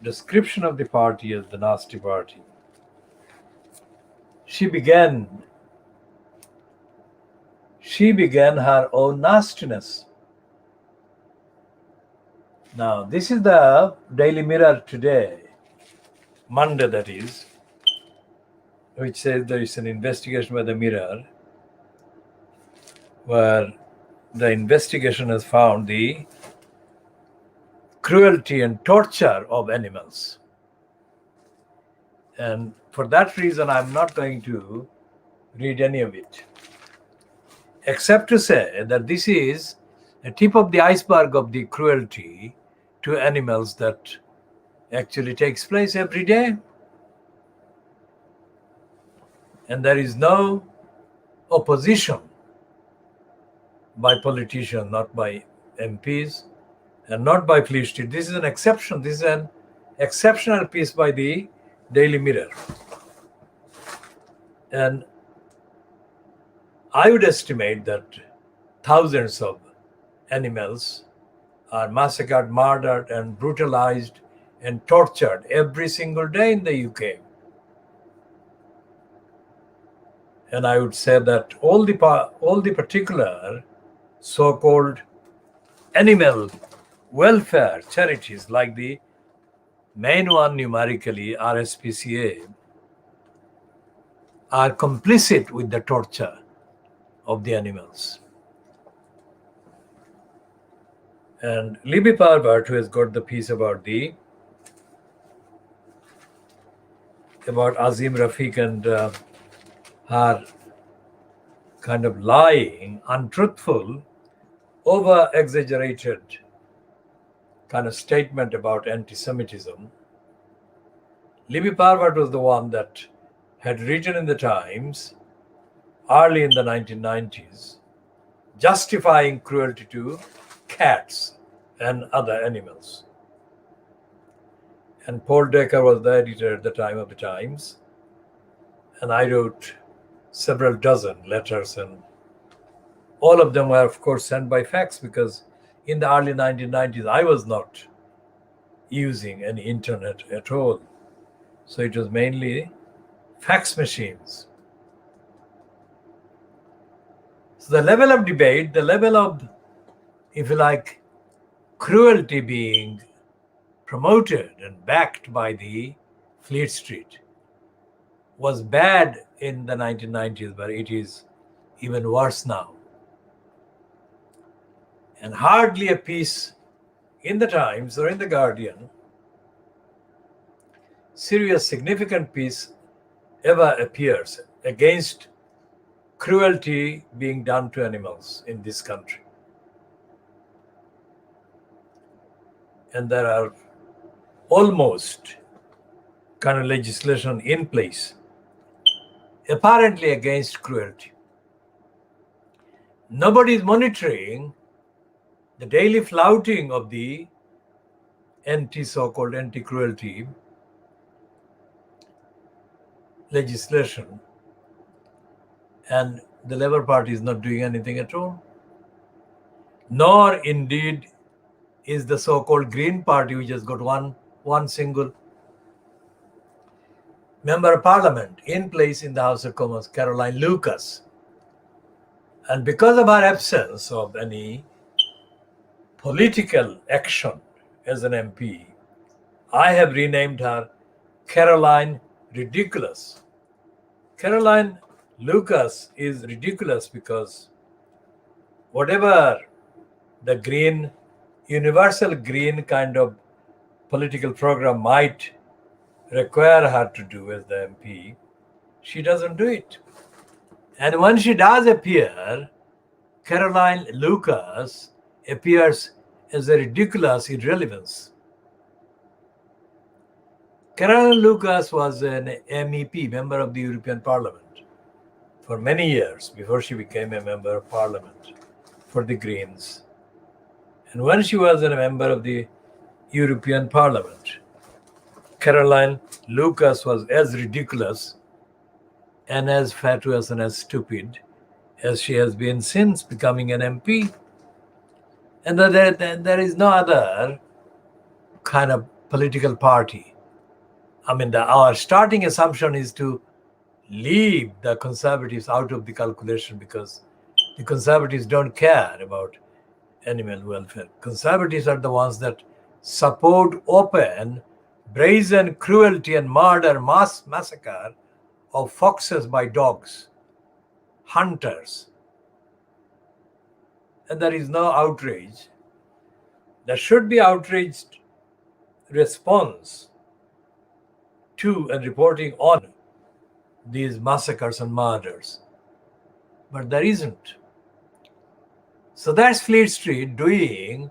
description of the party as the nasty party, she began her own nastiness. Now, this is the Daily Mirror today, Monday that is, which says there is an investigation by the Mirror where the investigation has found the cruelty and torture of animals. And for that reason, I'm not going to read any of it, except to say that this is a tip of the iceberg of the cruelty to animals that actually takes place every day. And there is no opposition by politicians, not by MPs, and not by Fleet Street. This is an exception. This is an exceptional piece by the Daily Mirror. And I would estimate that thousands of animals are massacred, murdered, and brutalized and tortured every single day in the UK. And I would say that all the particular so-called animal welfare charities, like the main one numerically, RSPCA, are complicit with the torture of the animals. And Libby Parvert, who has got the piece about Azim Rafiq and her kind of lying, untruthful, over-exaggerated kind of statement about anti-Semitism. Libby Parvert was the one that had written in the Times early in the 1990s, justifying cruelty to cats and other animals. And Paul Decker was the editor at the time of the Times, and I wrote several dozen letters, and all of them were, of course, sent by fax, because in the early 1990s, I was not using any internet at all. So it was mainly fax machines. So the level of debate, the level of, if you like, cruelty being promoted and backed by the Fleet Street was bad in the 1990s, but it is even worse now. And hardly a piece in the Times or in the Guardian, serious, significant piece ever appears against cruelty being done to animals in this country. And there are almost kind of legislation in place apparently against cruelty. Nobody is monitoring the daily flouting of the so-called anti-cruelty legislation, and the Labour Party is not doing anything at all. Nor indeed is the so-called Green Party, which has got one single member of Parliament in place in the House of Commons, Caroline Lucas. And because of her absence of any political action as an MP, I have renamed her Caroline Ridiculous. Caroline Lucas is ridiculous because whatever the green, universal green kind of political program might require her to do as the MP, she doesn't do it. And when she does appear, Caroline Lucas appears as a ridiculous irrelevance. Caroline Lucas was an MEP, member of the European Parliament, for many years before she became a member of Parliament for the Greens. And when she was a member of the European Parliament, Caroline Lucas was as ridiculous and as fatuous and as stupid as she has been since becoming an MP. And there is no other kind of political party. I mean, our starting assumption is to leave the Conservatives out of the calculation because the Conservatives don't care about animal welfare. Conservatives are the ones that support open, brazen cruelty and murder, mass massacre of foxes by dogs, hunters. And there is no outrage. There should be outraged response to and reporting on these massacres and murders. But there isn't. So that's Fleet Street being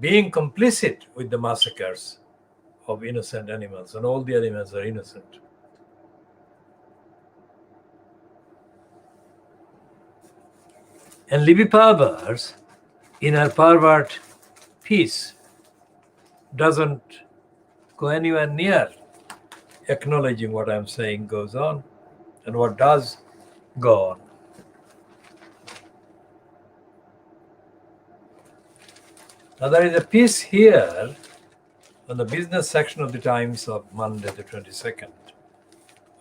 complicit with the massacres of innocent animals, and all the animals are innocent. And Libby Powers, in her pervert piece, doesn't go anywhere near acknowledging what I'm saying goes on and what does go on. Now there is a piece here on the business section of the Times of Monday, the 22nd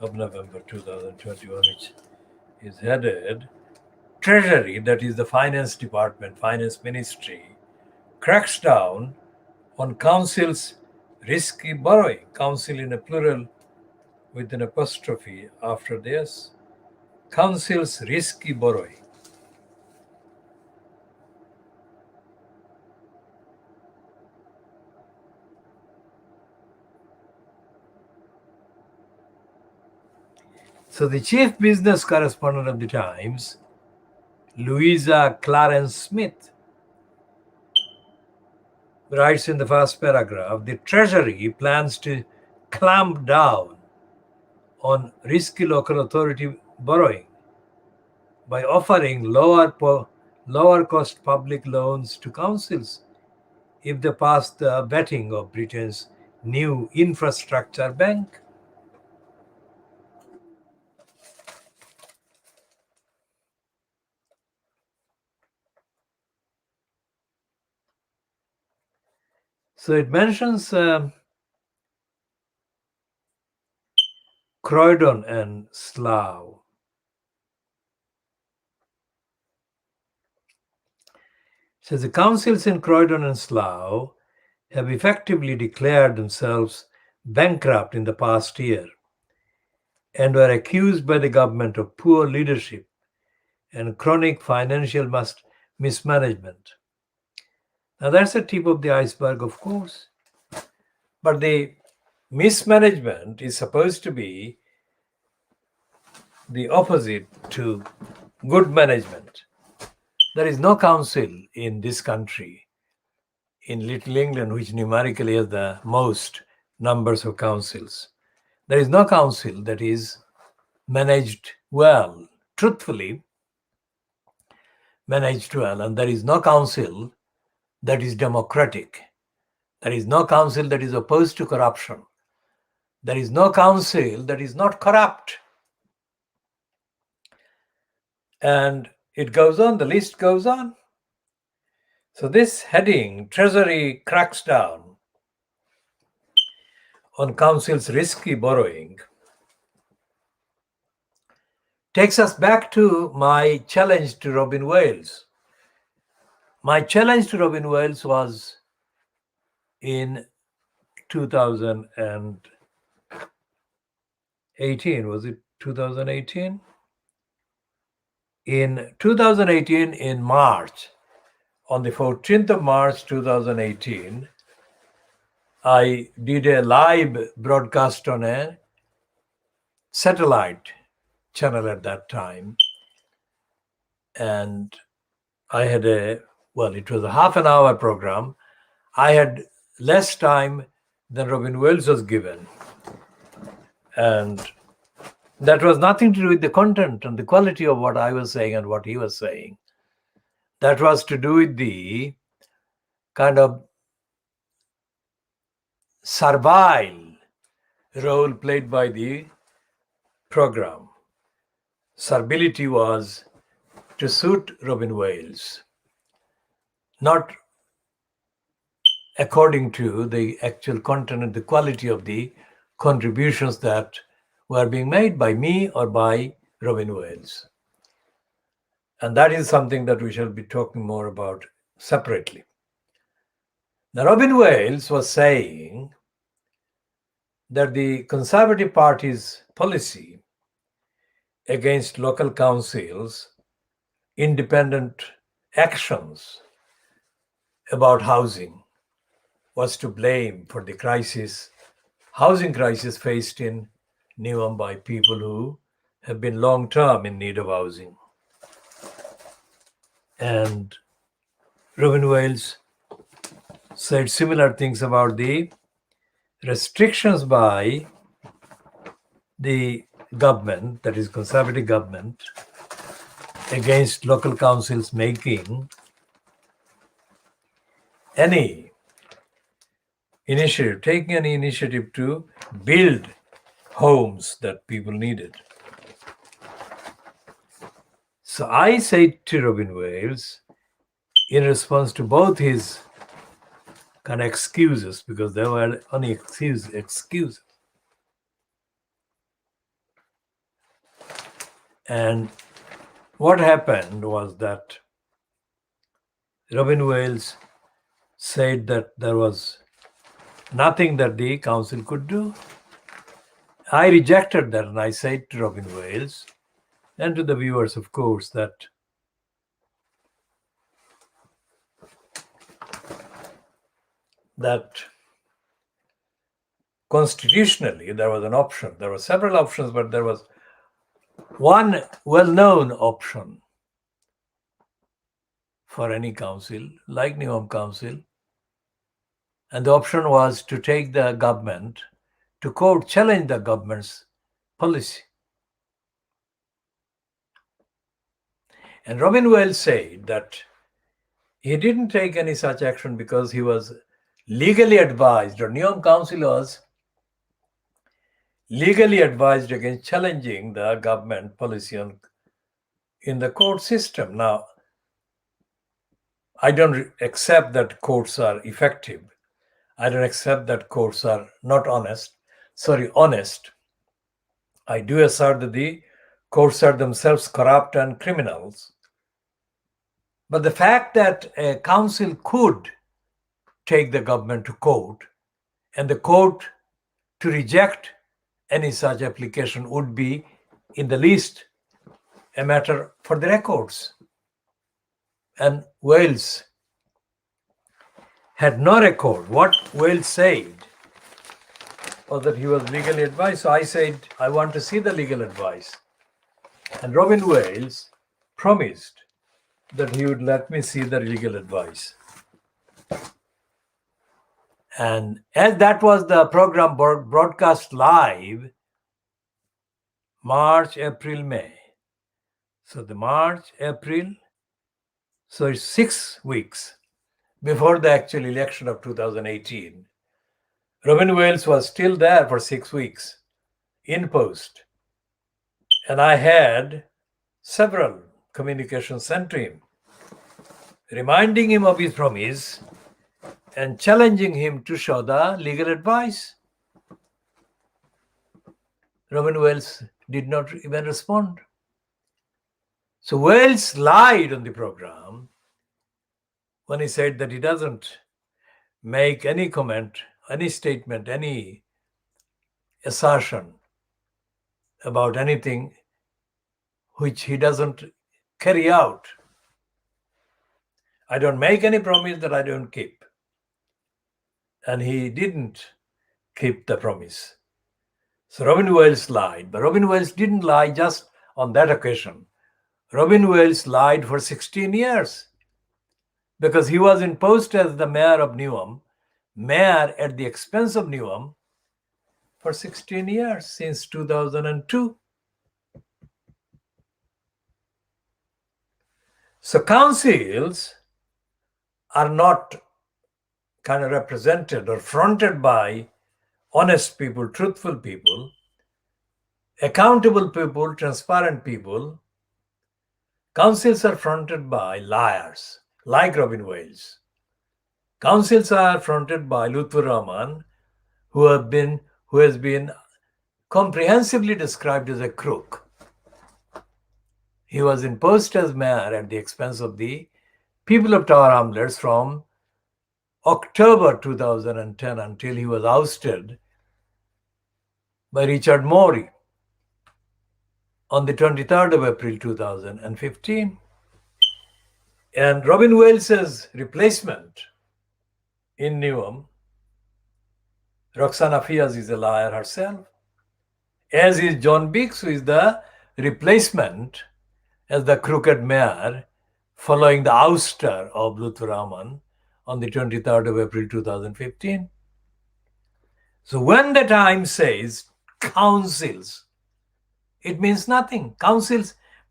of November 2021, which is headed Treasury, that is the Finance Department, Finance Ministry, cracks down on council's risky borrowing. Council in a plural with an apostrophe after this. Council's risky borrowing. So the chief business correspondent of the Times, Louisa Clarence Smith, writes in the first paragraph, the Treasury plans to clamp down on risky local authority borrowing by offering lower cost public loans to councils if they pass the vetting of Britain's new infrastructure bank. So it mentions Croydon and Slough. It says the councils in Croydon and Slough have effectively declared themselves bankrupt in the past year and were accused by the government of poor leadership and chronic financial mismanagement. Now that's the tip of the iceberg, of course. But the mismanagement is supposed to be the opposite to good management. There is no council in this country, in Little England, which numerically has the most numbers of councils. There is no council that is managed well, truthfully managed well, and there is no council that is democratic. There is no council that is opposed to corruption. There is no council that is not corrupt. And it goes on, the list goes on. So this heading, Treasury cracks down on council's risky borrowing, takes us back to my challenge to Robin Wales. My challenge to Robin Wales was in 2018. Was it 2018? In 2018, in March, on the 14th of March 2018, I did a live broadcast on a satellite channel at that time. And I had it was a half an hour program. I had less time than Robin Wills was given. And that was nothing to do with the content and the quality of what I was saying and what he was saying. That was to do with the kind of servile role played by the program. Servility was to suit Robin Wills, not according to the actual content and the quality of the contributions that were being made by me or by Robin Wills. And that is something that we shall be talking more about separately. Now, Robin Wills was saying that the Conservative Party's policy against local councils' independent actions about housing was to blame for the housing crisis faced in Newham by people who have been long-term in need of housing. And Robin Wills said similar things about the restrictions by the government, that is Conservative government, against local councils making any initiative, taking any initiative to build homes that people needed. So I said to Robin Wills, in response to both his kind of excuses, because there were only excuses. And what happened was that Robin Wills said that there was nothing that the council could do. I rejected that, and I said to Robin Wills and to the viewers, of course, that constitutionally there was an option. There were several options, but there was one well-known option for any council, like Newham Council, and the option was to take the government to court, challenge the government's policy. And Robin Wills said that he didn't take any such action because he was legally advised, or Newham Council was legally advised against challenging the government policy in the court system. Now, I don't accept that courts are effective. I don't accept that courts are not honest. I do assert that the courts are themselves corrupt and criminals. But the fact that a council could take the government to court and the court to reject any such application would be, in the least, a matter for the records. And Wills had no record. What Wills said was that he was legally advised. So I said, I want to see the legal advice. And Robin Wills promised that he would let me see the legal advice. And as that was the program broadcast live, March, April, May. So the March, April, so it's 6 weeks before the actual election of 2018. Robin Wills was still there for 6 weeks in post. And I had several communications sent to him, reminding him of his promise and challenging him to show the legal advice. Robin Wills did not even respond. So Wills lied on the program when he said that he doesn't make any comment, any statement, any assertion about anything which he doesn't carry out. I don't make any promise that I don't keep. And he didn't keep the promise. So Robin Wales lied, but Robin Wales didn't lie just on that occasion. Robin Wales lied for 16 years because he was in post as the mayor of Newham, mayor at the expense of Newham for 16 years, since 2002. So councils are not kind of represented or fronted by honest people, truthful people, accountable people, transparent people. Councils are fronted by liars like Robin Wales. Councils are fronted by Lutfur Rahman, who has been comprehensively described as a crook. He was in post as mayor at the expense of the people of Tower Hamlets from October 2010 until he was ousted by Richard Morey on the 23rd of April 2015. And Robin Wales's replacement in Newham, Roxana Fiaz, is a liar herself, as is John Biggs, who is the replacement as the crooked mayor following the ouster of Lutfur Rahman on the 23rd of April 2015. So when the Times says councils, it means nothing.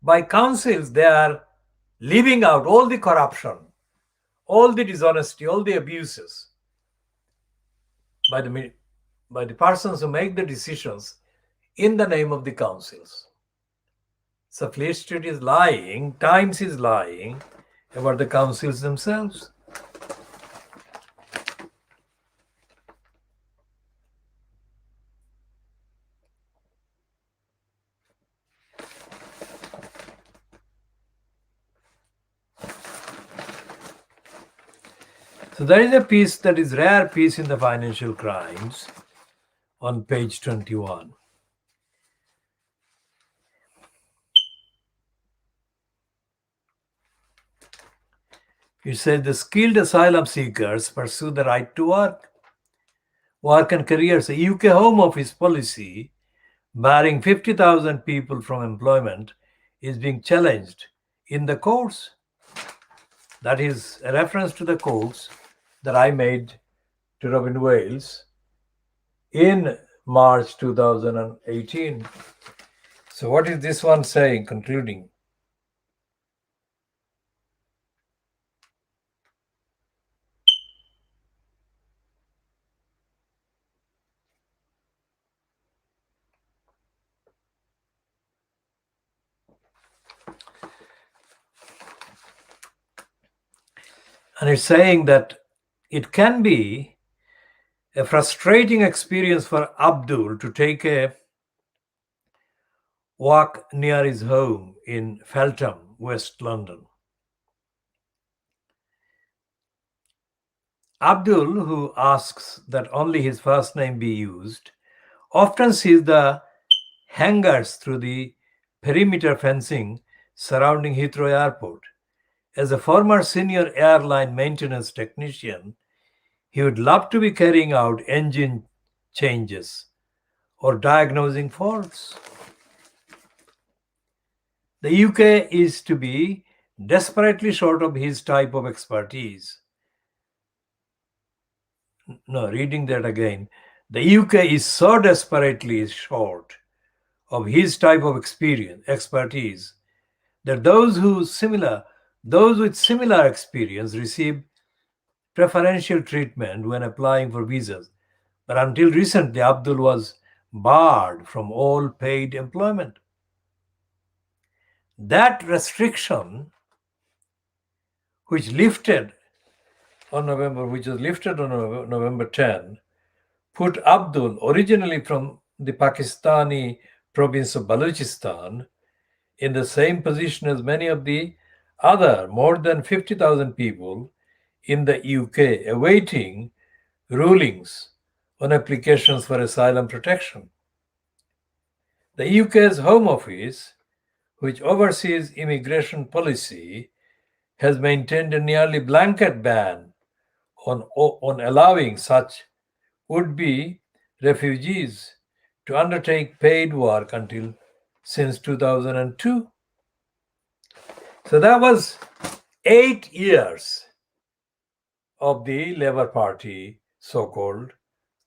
By councils, they are leaving out all the corruption, all the dishonesty, all the abuses by the persons who make the decisions in the name of the councils. So Fleet Street is lying, Times is lying about the councils themselves. So there is a piece that is rare piece in the Financial Crimes on page 21. It says the skilled asylum seekers pursue the right to work and careers. A UK Home Office policy barring 50,000 people from employment is being challenged in the courts. That is a reference to the courts that I made to Robin Wales in March 2018. So what is this one saying, concluding? And it's saying that it can be a frustrating experience for Abdul to take a walk near his home in Feltham, West London. Abdul, who asks that only his first name be used, often sees the hangars through the perimeter fencing surrounding Heathrow Airport. As a former senior airline maintenance technician, he would love to be carrying out engine changes or diagnosing faults. The UK is to be desperately short of his type of expertise. No, reading that again. The UK is so desperately short of his type of expertise, that those with similar experience receive preferential treatment when applying for visas. But until recently, Abdul was barred from all paid employment. That restriction, which was lifted on November 10, put Abdul, originally from the Pakistani province of Balochistan, in the same position as many of the other more than 50,000 people in the UK awaiting rulings on applications for asylum protection. The UK's Home Office which oversees immigration policy, has maintained a nearly blanket ban on allowing such would-be refugees to undertake paid work until since 2002. So that was 8 years of the Labour Party so-called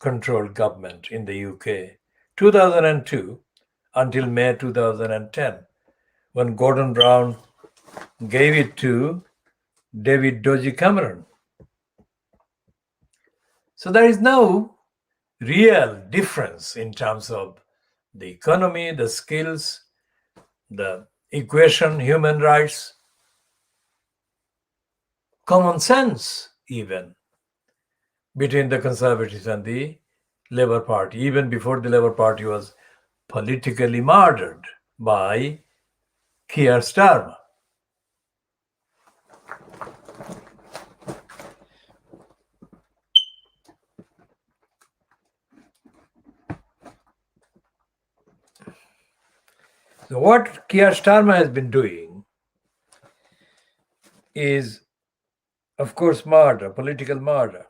controlled government in the UK, 2002 until May 2010, when Gordon Brown gave it to David Doji Cameron. So there is no real difference in terms of the economy, the skills, the equation, human rights, common sense even, between the Conservatives and the Labour Party, even before the Labour Party was politically murdered by Keir Starmer. So what Keir Starmer has been doing is, of course, murder, political murder.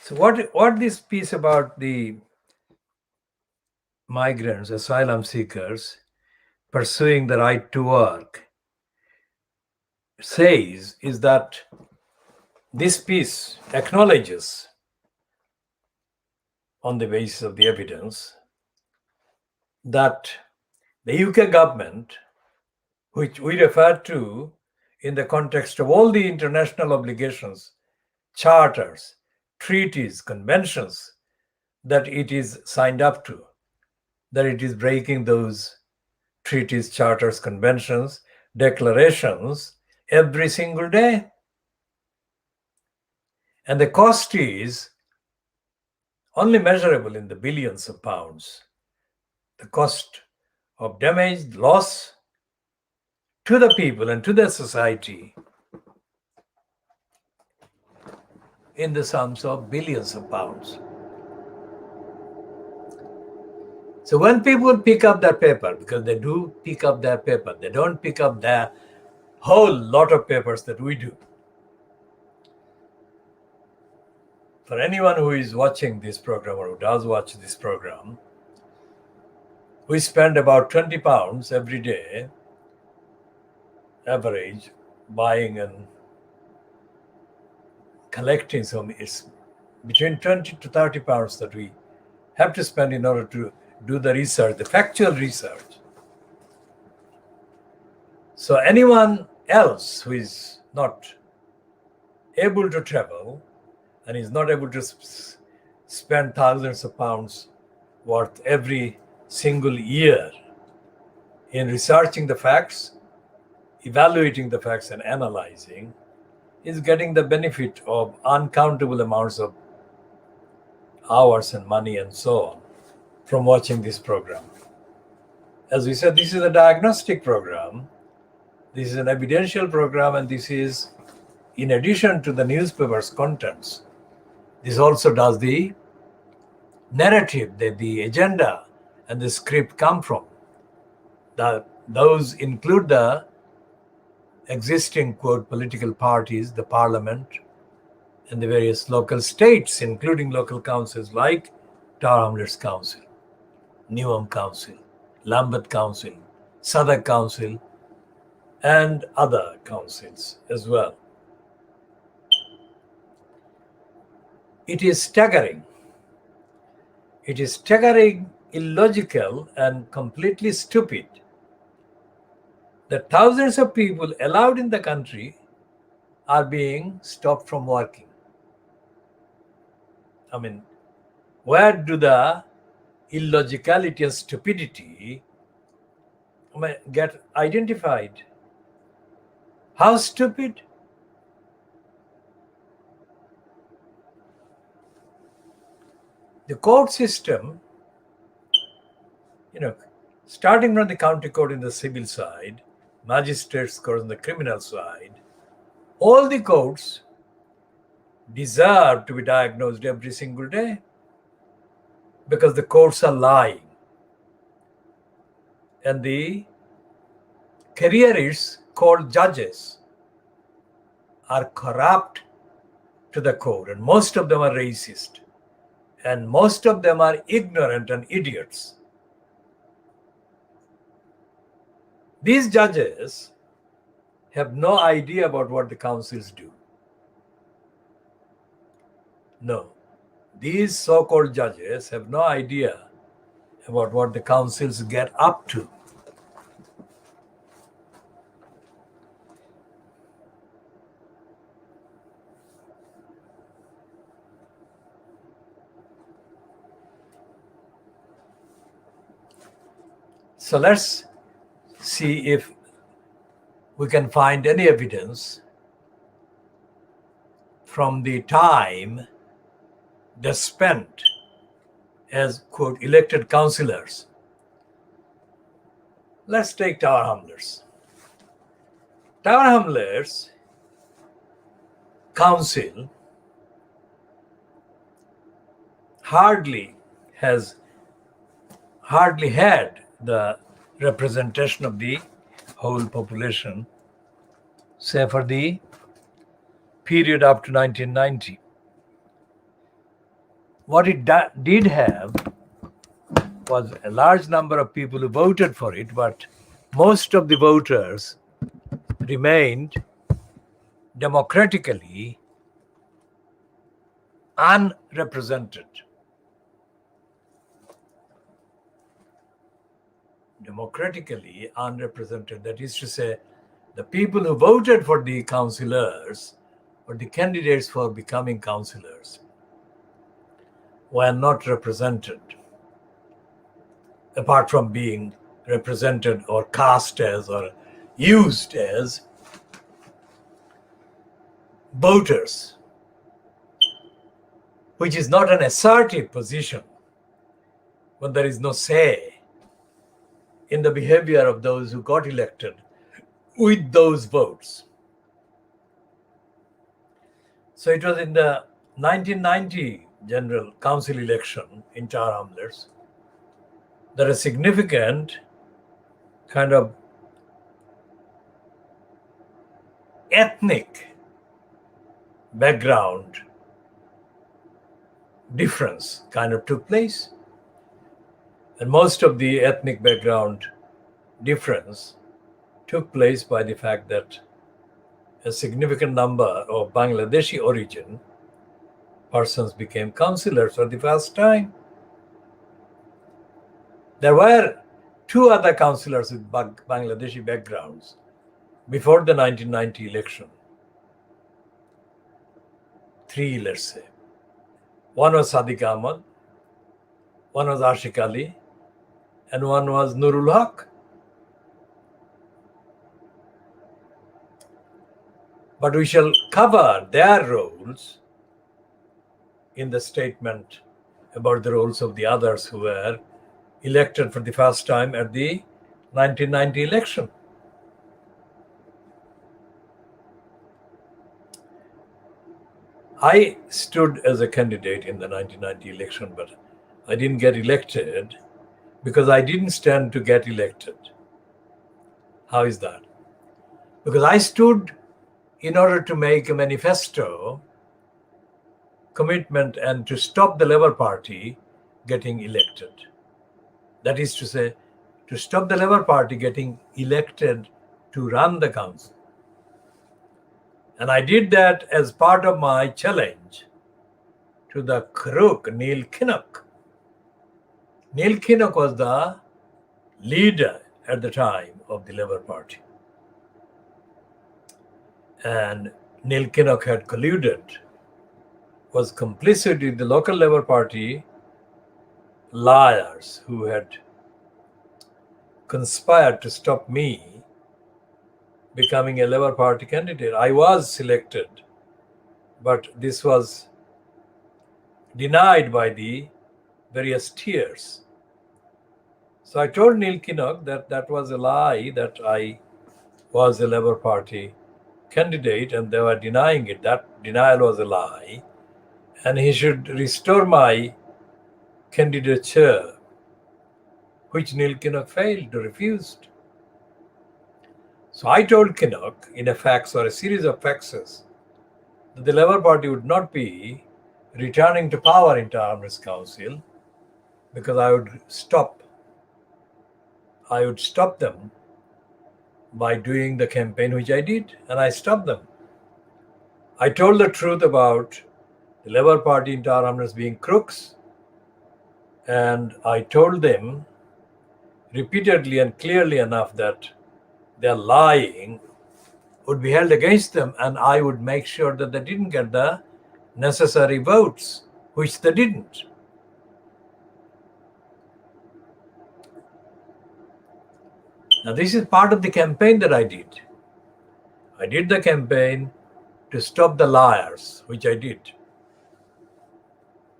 So what this piece about the migrants, asylum seekers pursuing the right to work says is that this piece acknowledges, on the basis of the evidence, that the UK government, which we refer to in the context of all the international obligations, charters, treaties, conventions that it is signed up to, that it is breaking those treaties, charters, conventions, declarations every single day. And the cost is only measurable in the billions of pounds. The cost of damage, loss to the people and to the society in the sums of billions of pounds. So when people pick up their paper, because they do pick up their paper, they don't pick up their whole lot of papers that we do. For anyone who is watching this program or who does watch this program, we spend about £20 every day, average, buying and collecting. So it's between 20 to 30 pounds that we have to spend in order to do the research, the factual research. So anyone else who is not able to travel and is not able to spend thousands of pounds worth every single year in researching the facts, evaluating the facts and analyzing, is getting the benefit of uncountable amounts of hours and money and so on from watching this program. As we said, this is a diagnostic program, this is an evidential program, and this is in addition to the newspaper's contents. This also does the narrative, the agenda and the script come from. Those include the existing, quote, political parties, the parliament, and the various local states, including local councils like Tower Hamlets Council, Newham Council, Lambeth Council, Southwark Council, and other councils as well. It is staggering. It is staggering, illogical, and completely stupid that thousands of people allowed in the country are being stopped from working. I mean, where do the illogicality and stupidity get identified? How stupid? The court system, starting from the county court in the civil side, magistrates court on the criminal side, all the courts deserve to be diagnosed every single day because the courts are lying. And the careerists called judges are corrupt to the core, and most of them are racist, and most of them are ignorant and idiots. These judges have no idea about what the councils do. No, these so-called judges have no idea about what the councils get up to. So let's see if we can find any evidence from the time they spent as, quote, elected councillors. Let's take Tower Hamlets. Tower Hamlets Council hardly had the representation of the whole population, say for the period up to 1990. What it did have was a large number of people who voted for it, but most of the voters remained democratically unrepresented. Democratically unrepresented. That is to say, the people who voted for the councillors or the candidates for becoming councillors were not represented, apart from being represented or cast as or used as voters, which is not an assertive position when there is no say in the behavior of those who got elected with those votes. So it was in the 1990 General Council election in Tower Hamlets that a significant kind of ethnic background difference kind of took place. And most of the ethnic background difference took place by the fact that a significant number of Bangladeshi origin persons became councillors for the first time. There were two other councillors with Bangladeshi backgrounds before the 1990 election. Three, let's say. One was Sadiq Ahmad, one was Ashiq Ali, and one was Nurul Haque. But we shall cover their roles in the statement about the roles of the others who were elected for the first time at the 1990 election. I stood as a candidate in the 1990 election, but I didn't get elected because I didn't stand to get elected. How is that? Because I stood in order to make a manifesto commitment and to stop the Labour Party getting elected. That is to say, to stop the Labour Party getting elected to run the council. And I did that as part of my challenge to the crook, Neil Kinnock. Neil Kinnock was the leader at the time of the Labour Party. And Neil Kinnock had colluded, was complicit with the local Labour Party liars who had conspired to stop me becoming a Labour Party candidate. I was selected, but this was denied by the various tiers. So I told Neil Kinnock that that was a lie, that I was a Labour Party candidate and they were denying it. That denial was a lie. And he should restore my candidature, which Neil Kinnock failed or refused. So I told Kinnock in a fax or a series of faxes that the Labour Party would not be returning to power in Hrs Council because I would stop them by doing the campaign which I did, and I stopped them. I told the truth about the Labour Party in Hrs being crooks, and I told them repeatedly and clearly enough that their lying would be held against them, and I would make sure that they didn't get the necessary votes, which they didn't. Now, this is part of the campaign that I did. I did the campaign to stop the liars, which I did.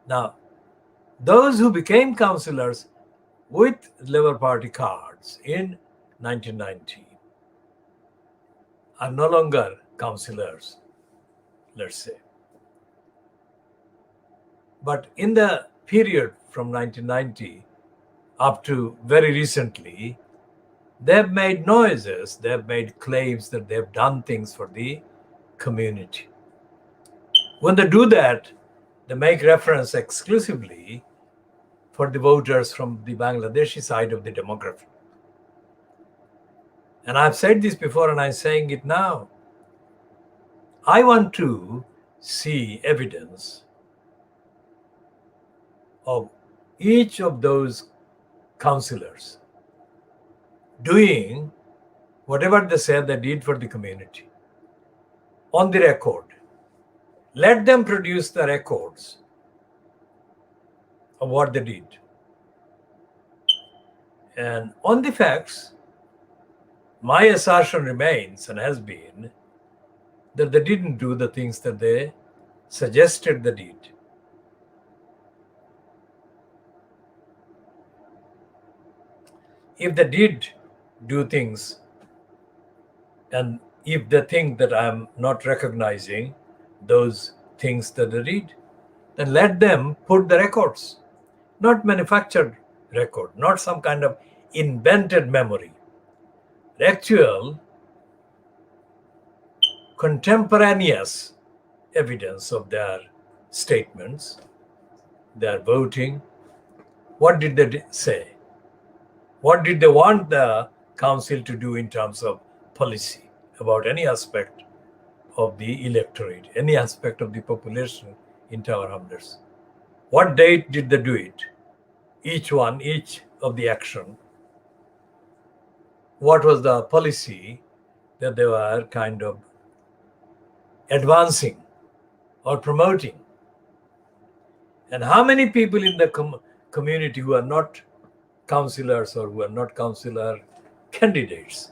Now, those who became councillors with Labour Party cards in 1990 are no longer councillors, let's say. But in the period from 1990 up to very recently, they've made noises, they've made claims that they've done things for the community. When they do that, they make reference exclusively for the voters from the Bangladeshi side of the demography. And I've said this before and I'm saying it now. I want to see evidence of each of those councillors doing whatever they said they did for the community on the record. Let them produce the records of what they did. And on the facts, my assertion remains and has been that they didn't do the things that they suggested they did. If they did do things, and if they think that I'm not recognizing those things that they did, then let them put the records, not manufactured record, not some kind of invented memory. The actual contemporaneous evidence of their statements, their voting. What did they say? What did they want the council to do in terms of policy about any aspect of the electorate, any aspect of the population in Tower Hamlets? What date did they do it? Each of the action. What was the policy that they were kind of advancing or promoting? And how many people in the community who are not councillors or who are not councillor candidates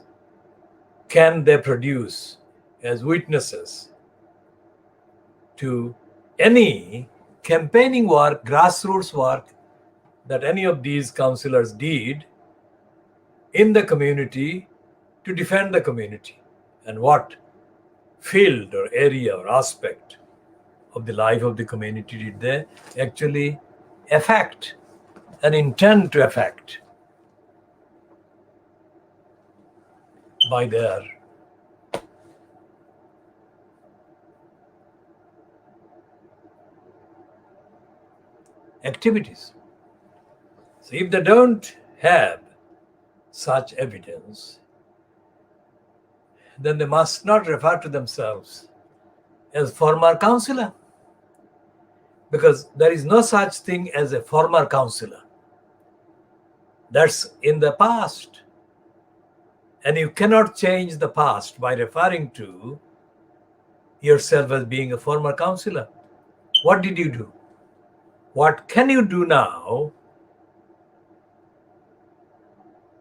can they produce as witnesses to any campaigning work, grassroots work that any of these councillors did in the community to defend the community? And what field or area or aspect of the life of the community did they actually affect and intend to affect by their activities? So if they don't have such evidence, then they must not refer to themselves as former councillor, because there is no such thing as a former councillor. That's in the past. And you cannot change the past by referring to yourself as being a former councillor. What did you do? What can you do now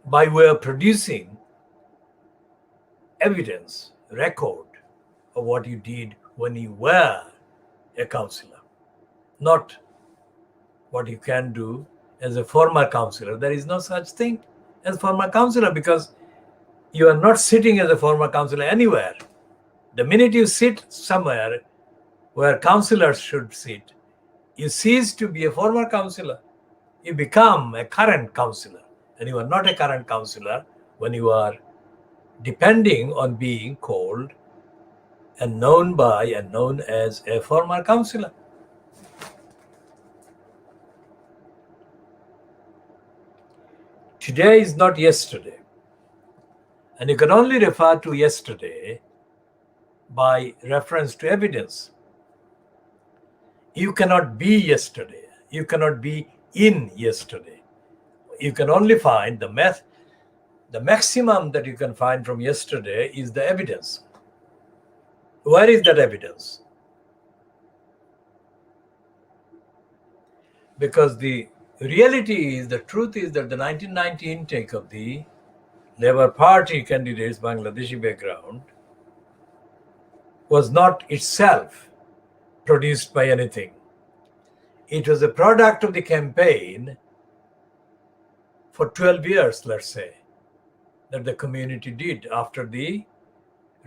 by way of producing evidence, record of what you did when you were a councillor? Not what you can do as a former councillor. There is no such thing as former councillor, because you are not sitting as a former councillor anywhere. The minute you sit somewhere where councillors should sit, you cease to be a former councillor. You become a current councillor, and you are not a current councillor when you are depending on being called and known by and known as a former councillor. Today is not yesterday, and you can only refer to yesterday by reference to evidence. You cannot be yesterday. You cannot be in yesterday. You can only find the maximum that you can find from yesterday is the evidence. Where is that evidence? Because the reality is, the truth is that the 1990 intake of the Labour Party candidates, Bangladeshi background, was not itself produced by anything. It was a product of the campaign for 12 years, let's say, that the community did after the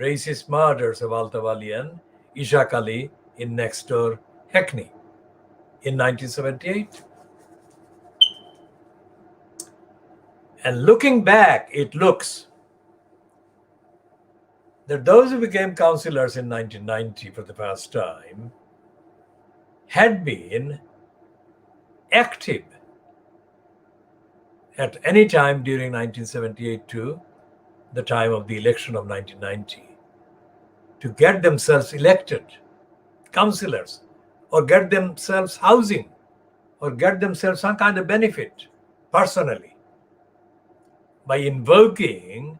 racist murders of Altawali and Ishaq Ali in next door Hackney in 1978. And looking back, it looks that those who became councillors in 1990 for the first time had been active at any time during 1978 to the time of the election of 1990 to get themselves elected councillors, or get themselves housing, or get themselves some kind of benefit personally by invoking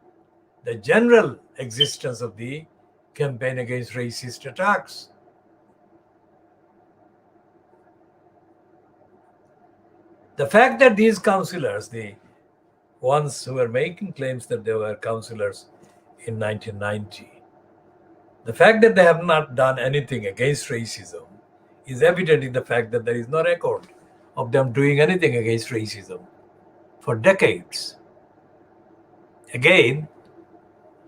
the general existence of the campaign against racist attacks. The fact that these councillors, the ones who were making claims that they were councillors in 1990, the fact that they have not done anything against racism is evident in the fact that there is no record of them doing anything against racism for decades. Again,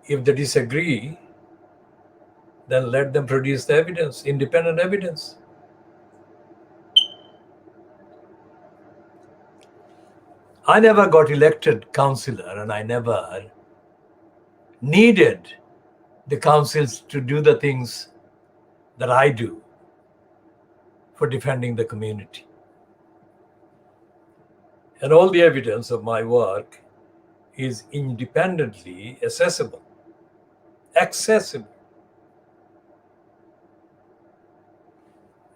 if they disagree, then let them produce the evidence, independent evidence. I never got elected councillor, and I never needed the councils to do the things that I do for defending the community. And all the evidence of my work is independently accessible.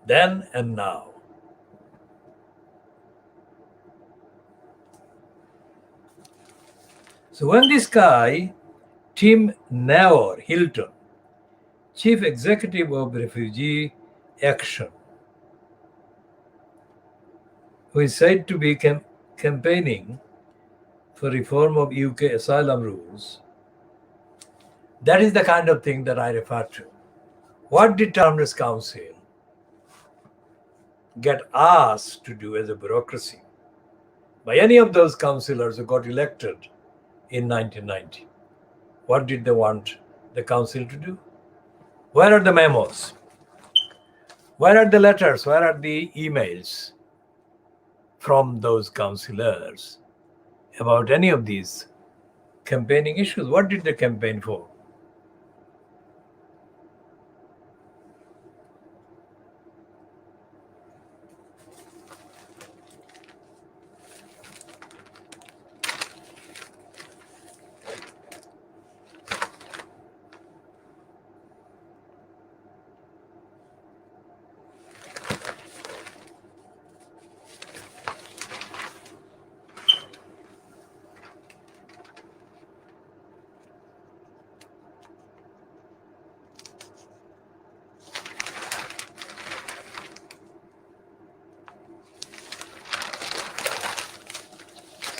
Then and now. So when this guy, Tim Naor Hilton, Chief Executive of Refugee Action, who is said to be campaigning for reform of UK asylum rules, that is the kind of thing that I refer to. What did Terminus Council get asked to do as a bureaucracy by any of those councillors who got elected in 1990? What did they want the council to do? Where are the memos? Where are the letters? Where are the emails from those councillors about any of these campaigning issues? What did they campaign for?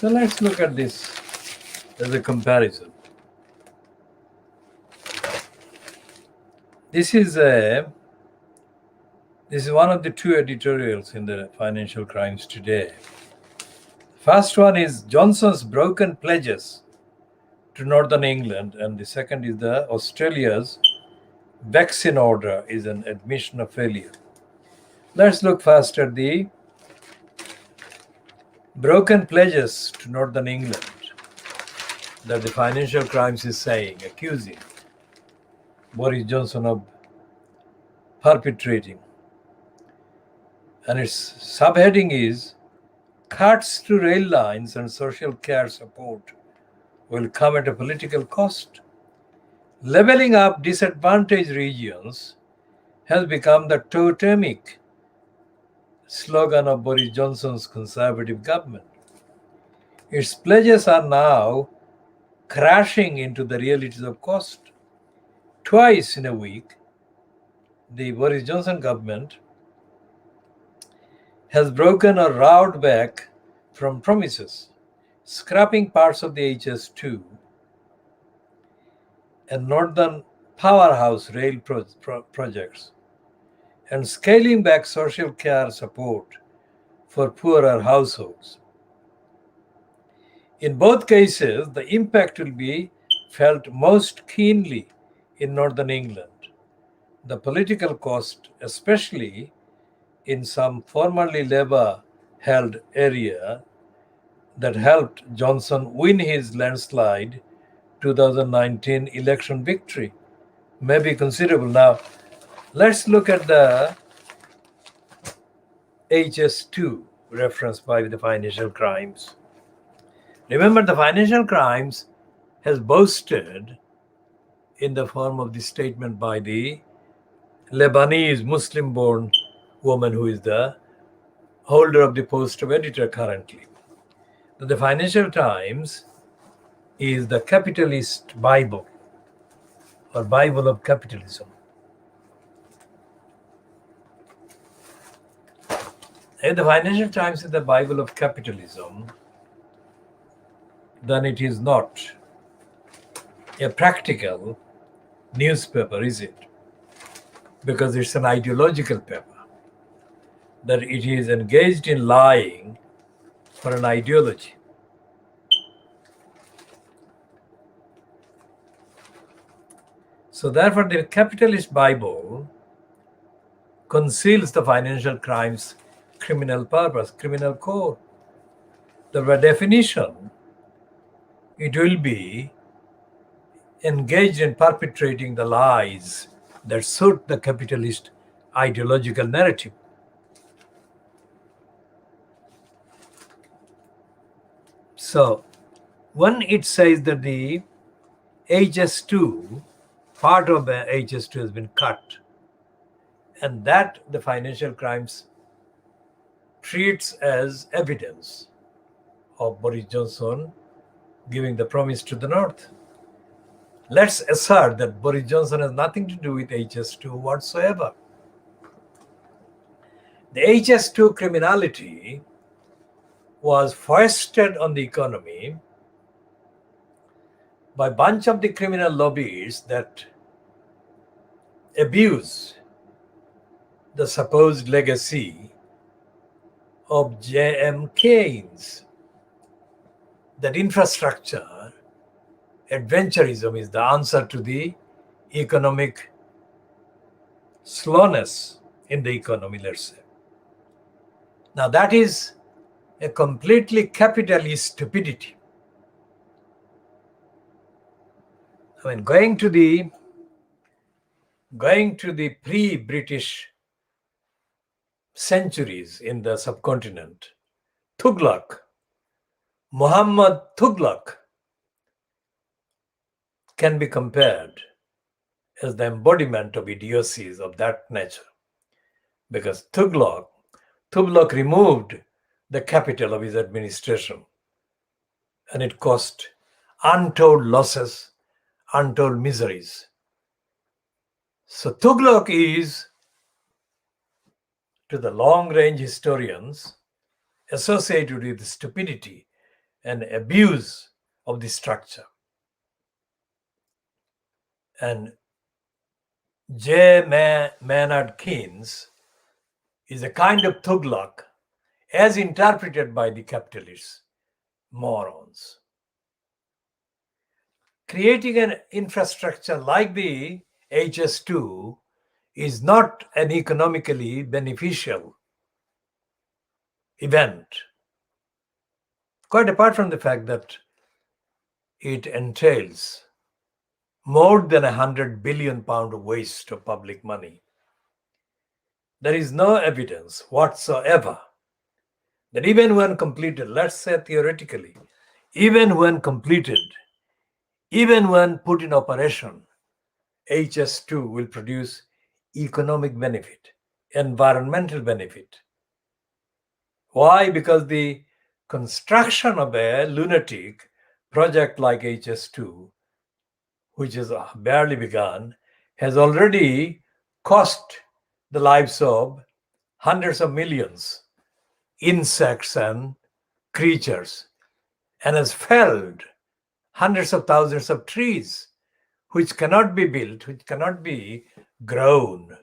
So let's look at this as a comparison. This is one of the two editorials in the Financial Crimes today. First one is Johnson's broken pledges to Northern England, and the second is the Australia's vaccine order is an admission of failure. Let's look first at the broken pledges to Northern England that the Financial Crimes is saying, accusing Boris Johnson of perpetrating. And its subheading is cuts to rail lines and social care support will come at a political cost. Leveling up disadvantaged regions has become the totemic slogan of Boris Johnson's Conservative government. Its pledges are now crashing into the realities of cost. Twice in a week, the Boris Johnson government has broken or rowed back from promises, scrapping parts of the HS2 and Northern powerhouse rail projects, and scaling back social care support for poorer households. In both cases, the impact will be felt most keenly in Northern England. The political cost, especially in some formerly Labour-held area that helped Johnson win his landslide 2019 election victory, may be considerable. Now, let's look at the HS2 referenced by the Financial Crimes. Remember, the Financial Crimes has boasted in the form of the statement by the Lebanese Muslim-born woman who is the holder of the post of editor currently, that the Financial Times is the capitalist Bible or Bible of capitalism. If the Financial Times is the Bible of capitalism, then it is not a practical newspaper, is it? Because it's an ideological paper, that it is engaged in lying for an ideology. So therefore, the capitalist Bible conceals the Financial Crimes criminal purpose, criminal core. The by definition, it will be engaged in perpetrating the lies that suit the capitalist ideological narrative. So when it says that the HS2, part of the HS2 has been cut, and that the Financial Crimes treats as evidence of Boris Johnson giving the promise to the North. Let's assert that Boris Johnson has nothing to do with HS2 whatsoever. The HS2 criminality was foisted on the economy by a bunch of the criminal lobbies that abuse the supposed legacy of J.M. Keynes, that infrastructure adventurism is the answer to the economic slowness in the economy, let's say. Now that is a completely capitalist stupidity. I mean, going to the pre-British centuries in the subcontinent, Muhammad Tughlaq can be compared as the embodiment of idiocies of that nature, because Tughlaq removed the capital of his administration, and it cost untold losses, untold miseries. So Tughlaq is, to the long-range historians, associated with stupidity and abuse of the structure. And J. Maynard Keynes is a kind of tughlaq as interpreted by the capitalists, morons. Creating an infrastructure like the HS2 is not an economically beneficial event, quite apart from the fact that it entails more than £100 billion of waste of public money. There is no evidence whatsoever that even when completed, let's say theoretically, even when completed, even when put in operation, HS2 will produce economic benefit, environmental benefit. Why? Because the construction of a lunatic project like HS2, which is barely begun, has already cost the lives of hundreds of millions insects and creatures, and has felled hundreds of thousands of trees which cannot be built, which cannot be grown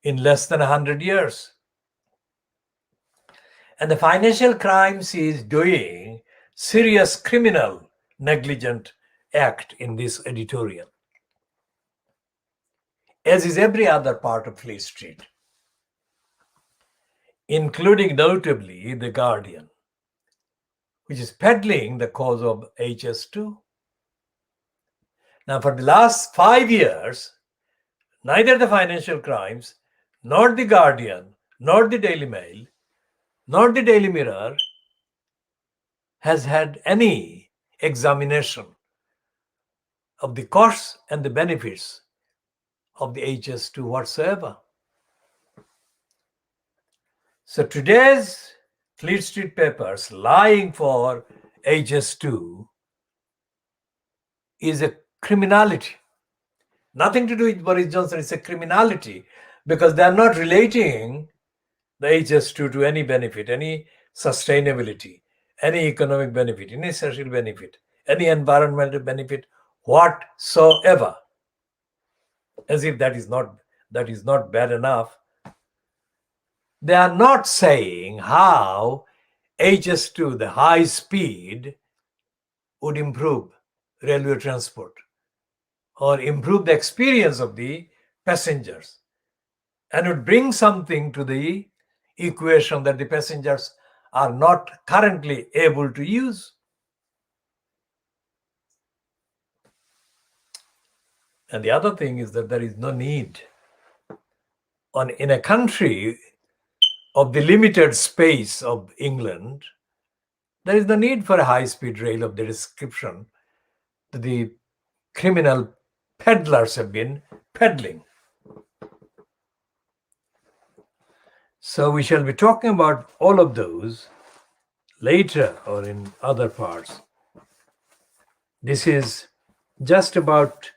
in less than 100 years. And the financial crimes is doing serious criminal negligent act in this editorial, as is every other part of Fleet Street, including notably The Guardian, which is peddling the cause of HS2. Now, for the last 5 years, neither the Financial Crimes, nor The Guardian, nor the Daily Mail, nor the Daily Mirror has had any examination of the costs and the benefits of the HS2 whatsoever. So today's Fleet Street papers lying for HS2 is a criminality. Nothing to do with Boris Johnson, it's a criminality, because they are not relating the HS2 to any benefit, any sustainability, any economic benefit, any social benefit, any environmental benefit whatsoever. As if that is not bad enough. They are not saying how HS2, the high speed, would improve railway transport or improve the experience of the passengers and would bring something to the equation that the passengers are not currently able to use. And the other thing is that there is no need in a country of the limited space of England, there is no need for a high-speed rail of the description that the criminal peddlers have been peddling. So we shall be talking about all of those later or in other parts. This is just about,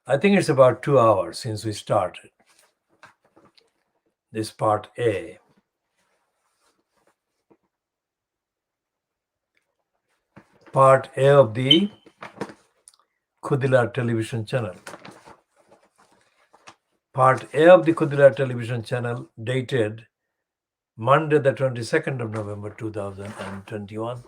I think it's about 2 hours since we started. This part A. Part A of the Khoodeelaar television channel. Part A of the Khoodeelaar television channel, dated Monday the 22nd of November 2021.